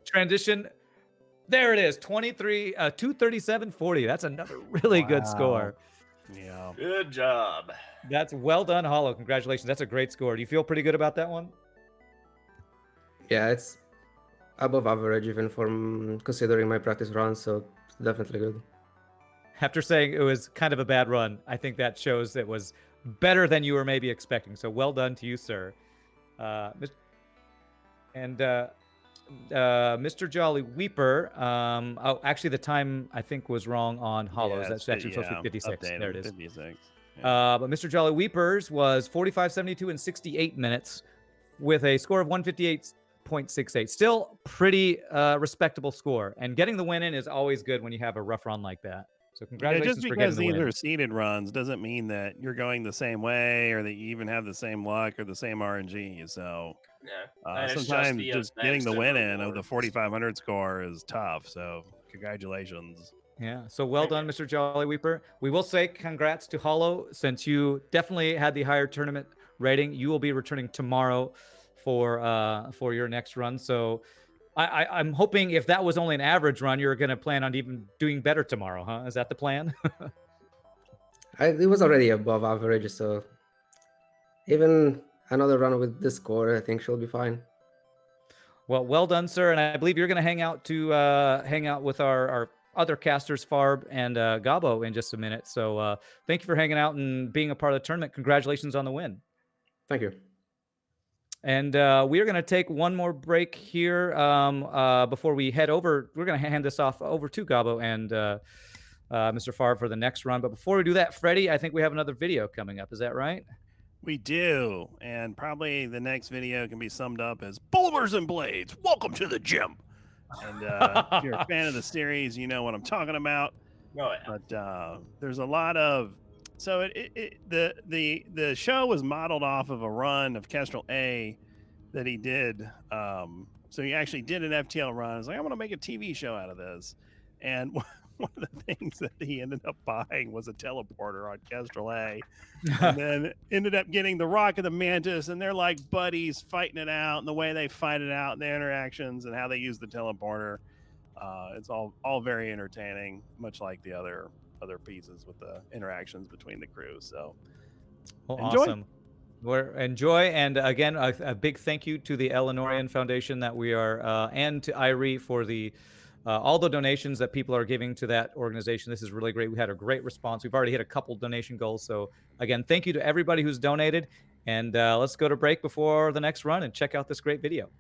transition. There it is, 237.40. That's another really good score. Yeah. Good job. That's well done, Hollow. Congratulations. That's a great score. Do you feel pretty good about that one? Yeah, it's above average even from considering my practice run, so it's definitely good. After saying it was kind of a bad run, I think that shows it was better than you were maybe expecting. So well done to you, sir. MrJollyWeeper. Oh, actually, the time I think was wrong on Hollow's. That's actually supposed to be 56. Updated, there it is. 56. Yeah. But MrJollyWeeper's was 45.72 in 68 minutes with a score of 158.68. Still pretty respectable score. And getting the win in is always good when you have a rough run like that. So congratulations for getting the win. Just because these are seeded runs doesn't mean that you're going the same way or that you even have the same luck or the same RNG. So Yeah. And it's Sometimes the just getting the win in of the 4,500 score is tough. So congratulations. Yeah. So well Thank done, Mr. Jollyweeper. We will say congrats to Holo, since you definitely had the higher tournament rating. You will be returning tomorrow for your next run. So I'm hoping if that was only an average run, you're going to plan on even doing better tomorrow, huh? Is that the plan? It was already above average, so even another run with this score, I think she'll be fine. Well done, sir. And I believe you're going to hang out with our other casters, Farb and Gabo, in just a minute. So thank you for hanging out and being a part of the tournament. Congratulations on the win. Thank you. And we are going to take one more break here before we head over. We're going to hand this off over to Gabo and Mr. Farb for the next run. But before we do that, Freddie, I think we have another video coming up. Is that right? We do, and probably the next video can be summed up as Boulders and Blades, welcome to the gym. And if you're a fan of the series, you know what I'm talking about. Oh, yeah. But there's a lot of, so the show was modeled off of a run of Kestrel A that he did. So he actually did an FTL run. He's like, I want to make a TV show out of this. And one of the things that he ended up buying was a teleporter on Kestrel A, and then ended up getting the Rock of the Mantis, and they're like buddies fighting it out, and the way they fight it out, and the interactions, and how they use the teleporter. It's all very entertaining, much like the other pieces with the interactions between the crew. So, enjoy. Awesome. Enjoy, and again, a big thank you to the Eleanorian Foundation that we are, and to Irie for the all the donations that people are giving to that organization. This is really great. We had a great response. We've already hit a couple donation goals. So again, thank you to everybody who's donated. And let's go to break before the next run and check out this great video.